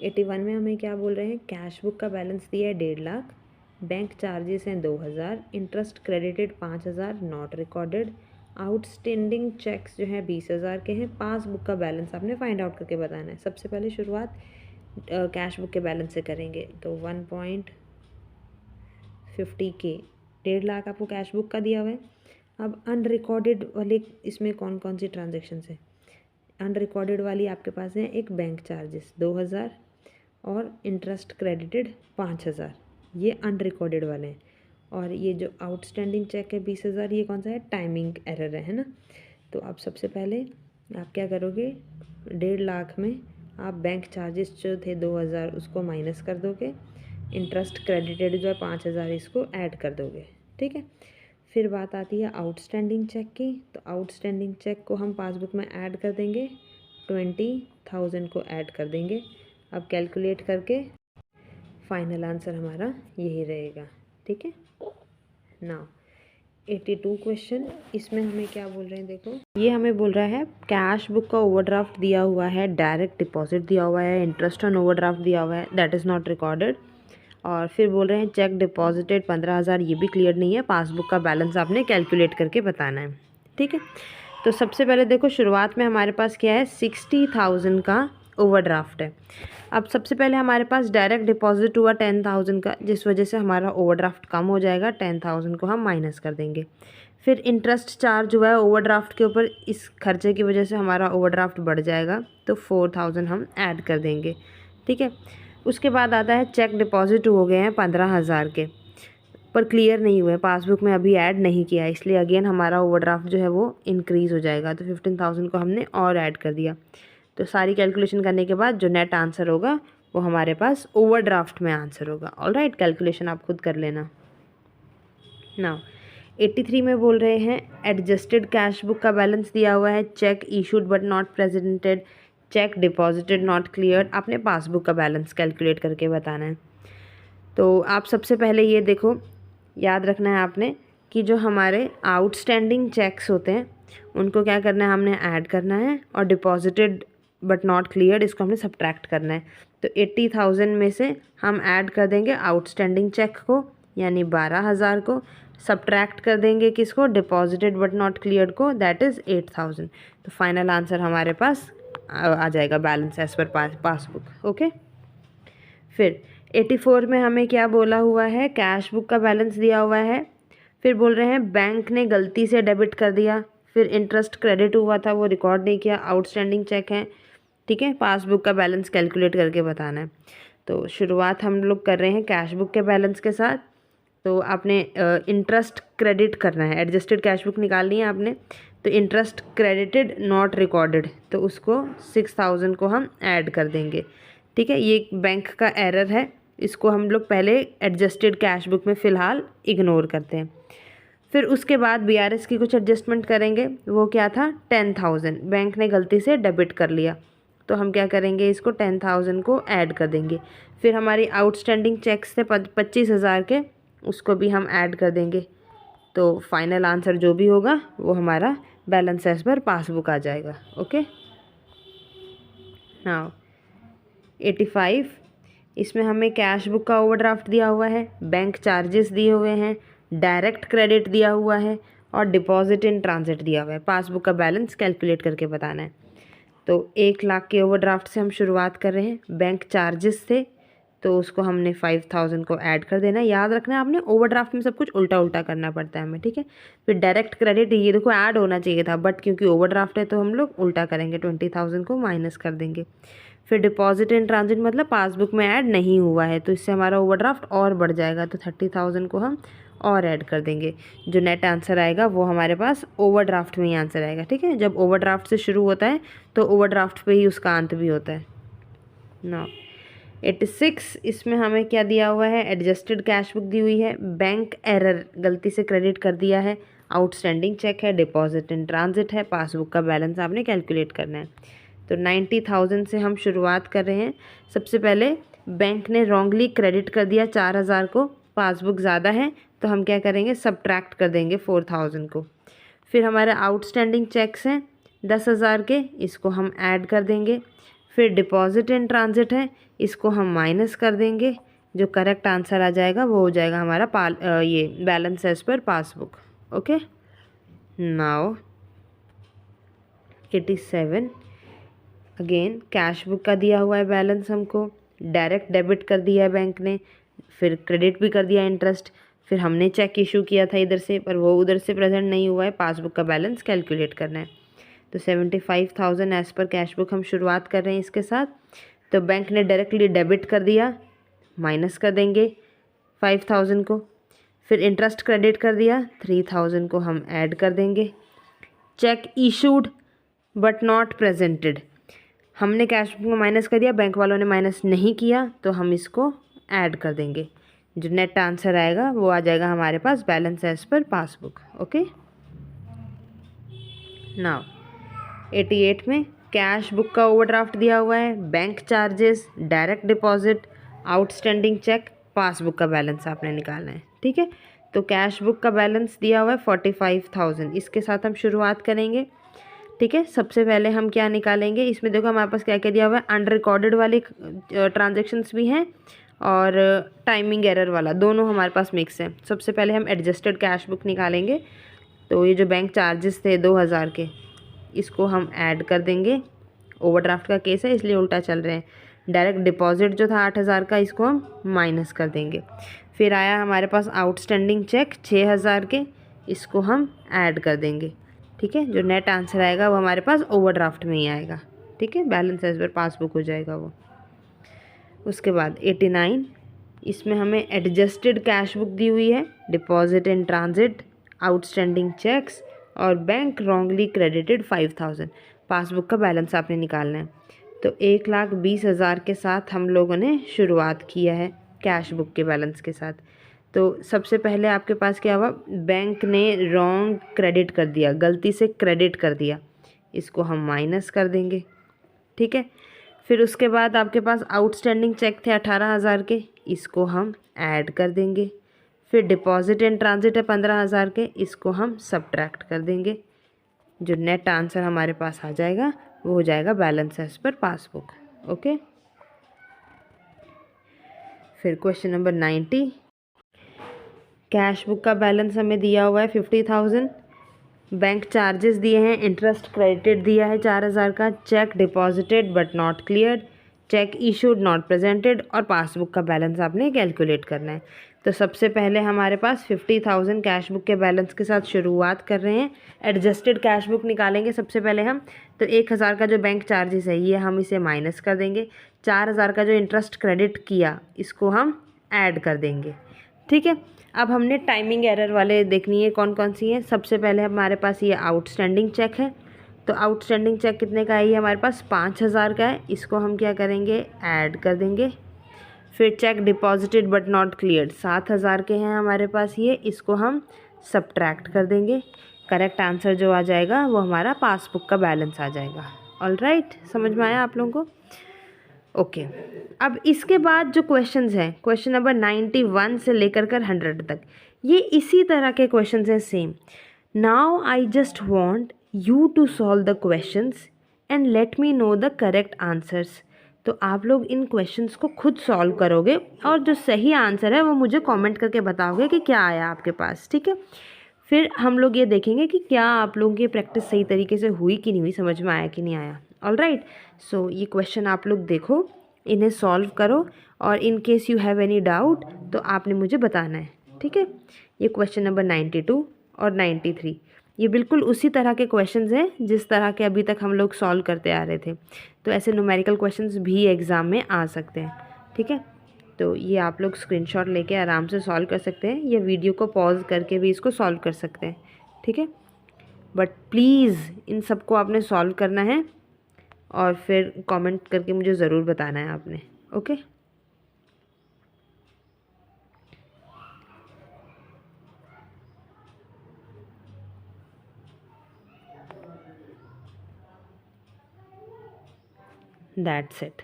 81 में हमें क्या बोल रहे हैं, कैश बुक का बैलेंस दिया है 1.5 लाख, बैंक चार्जेस हैं 2,000, interest credited 5,000 not recorded, outstanding cheques जो हैं 20,000 के हैं, पासबुक का बैलेंस आपने फाइंड आउट करके बताना है। सबसे पहले शुरुआत कैश बुक के बैलेंस से करेंगे, तो 1.50 के 1.5 लाख आपको कैश बुक का दिया हुआ है। अब अनरिकॉर्डेड वाले इसमें कौन कौन सी ट्रांजेक्शन्स हैं, अनरिकॉर्डेड वाली आपके पास है एक बैंक चार्जेस 2,000 और इंटरेस्ट क्रेडिटेड 5,000, ये अनरिकॉर्डेड वाले हैं, और ये जो आउटस्टैंडिंग चेक है 20,000, ये कौन सा है, टाइमिंग एरर है ना। तो आप सबसे पहले आप क्या करोगे, 1.5 लाख में आप बैंक चार्जेस जो थे 2,000 उसको माइनस कर दोगे, इंटरेस्ट क्रेडिटेड जो है 5,000 इसको ऐड कर दोगे, ठीक है। फिर बात आती है आउटस्टैंडिंग चेक की, तो आउटस्टैंडिंग चेक को हम पासबुक में ऐड कर देंगे, 20,000 को ऐड कर देंगे। अब कैलकुलेट करके फाइनल आंसर हमारा यही रहेगा, ठीक है। नाउ 82 क्वेश्चन, इसमें हमें क्या बोल रहे हैं, देखो ये हमें बोल रहा है कैश बुक का ओवरड्राफ्ट दिया हुआ है, डायरेक्ट डिपॉजिट दिया हुआ है, इंटरेस्ट ऑन ओवरड्राफ्ट दिया हुआ है, दैट इज़ नॉट रिकॉर्डेड, और फिर बोल रहे हैं चेक डिपॉजिटेड 15,000, ये भी क्लियर नहीं है, पासबुक का बैलेंस आपने कैलकुलेट करके बताना है, ठीक है। तो सबसे पहले देखो शुरुआत में हमारे पास क्या है, 60,000 का ओवरड्राफ्ट है। अब सबसे पहले हमारे पास डायरेक्ट डिपॉजिट हुआ 10,000 का, जिस वजह से हमारा ओवरड्राफ्ट कम हो जाएगा, 10,000 को हम माइनस कर देंगे। फिर इंटरेस्ट चार्ज हुआ है ओवरड्राफ्ट के ऊपर, इस खर्चे की वजह से हमारा ओवरड्राफ्ट बढ़ जाएगा, तो 4,000 हम ऐड कर देंगे, ठीक है। उसके बाद आता है चेक डिपॉजिट हो गए हैं 15,000 के, पर क्लियर नहीं हुए, पासबुक में अभी ऐड नहीं किया, इसलिए अगेन हमारा ओवरड्राफ्ट जो है वो इंक्रीज़ हो जाएगा, तो 15,000 को हमने और ऐड कर दिया। तो सारी कैलकुलेशन करने के बाद जो नेट आंसर होगा वो हमारे पास ओवरड्राफ्ट में आंसर होगा। ऑलराइट, कैलकुलेशन आप खुद कर लेना। नाउ 83 में बोल रहे हैं एडजस्टेड कैश बुक का बैलेंस दिया हुआ है, cheque issued but not presented, check deposited not cleared, आपने पासबुक का बैलेंस कैलकुलेट करके बताना है। तो आप सबसे पहले ये देखो, याद रखना है आपने कि जो हमारे आउटस्टैंडिंग चेक्स होते हैं उनको क्या करना है, हमने ऐड करना है, और डिपॉजिटेड बट नॉट क्लियर्ड इसको हमने सब्ट्रैक्ट करना है। तो 80,000 में से हम ऐड कर देंगे आउटस्टैंडिंग चेक को, यानी 12,000 को, सब्ट्रैक्ट कर देंगे किसको, डिपॉजिटेड बट नॉट क्लियर्ड को, दैट इज़ 8,000। तो फाइनल आंसर हमारे पास आ जाएगा balance as per passbook. Okay, फिर 84 में हमें क्या बोला हुआ है, कैश बुक का बैलेंस दिया हुआ है, फिर बोल रहे हैं बैंक ने गलती से डेबिट कर दिया, फिर इंटरेस्ट क्रेडिट हुआ था वो रिकॉर्ड नहीं किया, आउटस्टैंडिंग चेक है, ठीक है, पासबुक का बैलेंस कैलकुलेट करके बताना है। तो शुरुआत हम लोग कर रहे हैं कैश बुक के बैलेंस के साथ। तो आपने इंटरेस्ट क्रेडिट करना है, एडजस्टेड कैश बुक निकालनी है आपने, तो इंटरेस्ट क्रेडिटेड नॉट रिकॉर्डेड, तो उसको 6,000 को हम ऐड कर देंगे, ठीक है। ये बैंक का एरर है, इसको हम लोग पहले एडजस्टेड कैश बुक में फ़िलहाल इग्नोर करते हैं। फिर उसके बाद बीआरएस की कुछ एडजस्टमेंट करेंगे, वो क्या था, 10,000 बैंक ने गलती से डेबिट कर लिया, तो हम क्या करेंगे, इसको 10,000 को ऐड कर देंगे। फिर हमारी आउटस्टैंडिंग चेक्स थे 25,000 के, उसको भी हम ऐड कर देंगे। तो फाइनल आंसर जो भी होगा वो हमारा बैलेंस एज पर पासबुक आ जाएगा। ओके, नाउ 85, इसमें हमें कैश बुक का ओवरड्राफ्ट दिया हुआ है, बैंक चार्जेस दिए हुए हैं, डायरेक्ट क्रेडिट दिया हुआ है, और डिपॉजिट इन ट्रांजिट दिया हुआ है। पासबुक का बैलेंस कैलकुलेट करके बताना है। तो 1,00,000 के ओवरड्राफ्ट से हम शुरुआत कर रहे हैं, बैंक चार्जेस थे तो उसको हमने 5,000 को ऐड कर देना है। याद रखना है आपने, ओवरड्राफ्ट में सब कुछ उल्टा उल्टा करना पड़ता है हमें, ठीक है। फिर डायरेक्ट क्रेडिट, ये देखो ऐड होना चाहिए था, बट क्योंकि ओवरड्राफ्ट है तो हम लोग उल्टा करेंगे, 20,000 को माइनस कर देंगे। फिर डिपॉजिट इन ट्रांजिट मतलब पासबुक में ऐड नहीं हुआ है, तो इससे हमारा ओवरड्राफ्ट और बढ़ जाएगा, तो 30,000 को हम और ऐड कर देंगे। जो नेट आंसर आएगा वो हमारे पास ओवरड्राफ्ट में ही आंसर आएगा, ठीक है। जब ओवरड्राफ्ट से शुरू होता है तो ओवरड्राफ्ट पे ही उसका अंत भी होता है। नाउ 86, इसमें हमें क्या दिया हुआ है, एडजस्टेड कैश बुक दी हुई है, बैंक एरर गलती से क्रेडिट कर दिया है, आउटस्टैंडिंग चेक है, डिपॉजिट इन ट्रांजिट है, पासबुक का बैलेंस आपने कैलकुलेट करना है। तो 90,000 से हम शुरुआत कर रहे हैं। सबसे पहले बैंक ने रॉन्गली क्रेडिट कर दिया 4,000 को, पासबुक ज़्यादा है तो हम क्या करेंगे, सब्ट्रैक्ट कर देंगे 4,000 को। फिर हमारे आउटस्टैंडिंग चेक्स हैं 10,000 के, इसको हम ऐड कर देंगे। फिर डिपॉजिट इन ट्रांजिट है, इसको हम माइनस कर देंगे। जो करेक्ट आंसर आ जाएगा वो हो जाएगा हमारा ये balance as per passbook. Okay, now 87, again cash book का दिया हुआ है बैलेंस हमको, डायरेक्ट डेबिट कर दिया है बैंक ने, फिर क्रेडिट भी कर दिया इंटरेस्ट, फिर हमने चेक इशू किया था इधर से, पर वो उधर से प्रेजेंट नहीं हुआ है, पासबुक का बैलेंस कैलकुलेट करना है। तो 75,000 एज पर कैश बुक हम शुरुआत कर रहे हैं इसके साथ। तो बैंक ने डायरेक्टली डेबिट कर दिया, माइनस कर देंगे 5,000 को। फिर इंटरेस्ट क्रेडिट कर दिया, 3,000 को हम ऐड कर देंगे। Check issued but not presented, हमने कैश बुक में माइनस कर दिया, बैंक वालों ने माइनस नहीं किया, तो हम इसको ऐड कर देंगे। जो नेट आंसर आएगा वो आ जाएगा हमारे पास balance as per passbook. Okay, now 88 में कैश बुक का ओवरड्राफ्ट दिया हुआ है, bank charges, direct deposit, outstanding cheque, passbook का बैलेंस आपने निकालना है, ठीक है। तो कैश बुक का बैलेंस दिया हुआ है 45,000, इसके साथ हम शुरुआत करेंगे, ठीक है। सबसे पहले हम क्या निकालेंगे, इसमें देखो हमारे पास क्या क्या दिया हुआ है, अनरिकॉर्डेड वाले ट्रांजेक्शन्स भी हैं और टाइमिंग एरर वाला, दोनों हमारे पास मिक्स है। सबसे पहले हम एडजस्टेड कैश बुक निकालेंगे। तो ये जो बैंक चार्जेस थे 2,000 के, इसको हम ऐड कर देंगे। ओवरड्राफ्ट का केस है इसलिए उल्टा चल रहे हैं। डायरेक्ट डिपॉजिट जो था 8,000 का, इसको हम माइनस कर देंगे। फिर आया हमारे पास आउटस्टैंडिंग चेक 6,000 के, इसको हम ऐड कर देंगे। ठीक है, जो नेट आंसर आएगा वो हमारे पास ओवरड्राफ्ट में ही आएगा। ठीक है, बैलेंस एज पर पासबुक हो जाएगा वो। उसके बाद 89, इसमें हमें एडजस्टेड कैश बुक दी हुई है, deposit in transit, outstanding cheques और बैंक रॉन्गली क्रेडिटेड 5,000। पासबुक का बैलेंस आपने निकालना है। तो 1,20,000 के साथ हम लोगों ने शुरुआत किया है कैश बुक के बैलेंस के साथ। तो सबसे पहले आपके पास क्या हुआ, बैंक ने रॉन्ग क्रेडिट कर दिया, गलती से क्रेडिट कर दिया, इसको हम माइनस कर देंगे। ठीक है, फिर उसके बाद आपके पास आउटस्टैंडिंग चेक थे 18,000 के, इसको हम ऐड कर देंगे। फिर डिपॉजिट इन ट्रांजिट है 15,000 के, इसको हम सब्ट्रैक्ट कर देंगे। जो नेट आंसर हमारे पास आ जाएगा वो हो जाएगा balance as per passbook. Okay, फिर क्वेश्चन नंबर 90, कैश बुक का बैलेंस हमें दिया हुआ है 50,000, बैंक चार्जेस दिए हैं, इंटरेस्ट क्रेडिटेड दिया है 4,000 का, check deposited but not cleared, check issued not presented और पासबुक का बैलेंस आपने कैलकुलेट करना है। तो सबसे पहले हमारे पास 50,000 कैश बुक के बैलेंस के साथ शुरुआत कर रहे हैं। एडजस्टेड कैश बुक निकालेंगे सबसे पहले हम। तो 1,000 का जो बैंक चार्जेस है ये हम इसे माइनस कर देंगे। 4,000 का जो इंटरेस्ट क्रेडिट किया इसको हम ऐड कर देंगे। ठीक है, अब हमने टाइमिंग एरर वाले देखनी है कौन कौन सी है। सबसे पहले हमारे पास ये आउटस्टैंडिंग चेक है। तो आउटस्टैंडिंग चेक कितने का है, ये हमारे पास 5,000 का है, इसको हम क्या करेंगे, ऐड कर देंगे। फिर check deposited but not cleared 7,000 के हैं हमारे पास ये, इसको हम सब्ट्रैक्ट कर देंगे। करेक्ट आंसर जो आ जाएगा वो हमारा पासबुक का बैलेंस आ जाएगा। ऑलराइट, समझ में आया आप लोगों को? ओके, अब इसके बाद जो क्वेश्चंस हैं, क्वेश्चन नंबर 91 से लेकर 100 तक, ये इसी तरह के क्वेश्चंस हैं same. Now I just want you to solve the questions and let me know the correct answers. तो आप लोग इन क्वेश्चंस को खुद सॉल्व करोगे और जो सही आंसर है वो मुझे कमेंट करके बताओगे कि क्या आया आपके पास। ठीक है, फिर हम लोग ये देखेंगे कि क्या आप लोगों की प्रैक्टिस सही तरीके से हुई कि नहीं हुई, समझ में आया कि नहीं आया। ऑलराइट, सो ये क्वेश्चन आप लोग देखो, इन्हें सॉल्व करो और in case you have any doubt तो आपने मुझे बताना है। ठीक है, ये क्वेश्चन नंबर 92 और 93 ये बिल्कुल उसी तरह के क्वेश्चंस हैं जिस तरह के अभी तक हम लोग सॉल्व करते आ रहे थे। तो ऐसे न्यूमेरिकल क्वेश्चंस भी एग्ज़ाम में आ सकते हैं। ठीक है, तो ये आप लोग स्क्रीनशॉट लेके आराम से सॉल्व कर सकते हैं या वीडियो को पॉज करके भी इसको सॉल्व कर सकते हैं। ठीक है, बट प्लीज़ इन सबको आपने सॉल्व करना है और फिर कमेंट करके मुझे ज़रूर बताना है आपने। Okay, that's it.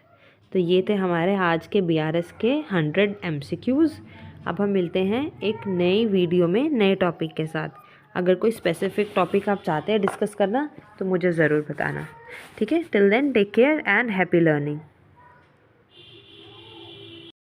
तो ये थे हमारे आज के BRS के 100 MCQs। अब हम मिलते हैं एक नई वीडियो में नए टॉपिक के साथ। अगर कोई स्पेसिफिक टॉपिक आप चाहते हैं डिस्कस करना तो मुझे ज़रूर बताना। ठीक है, till then take care and happy learning.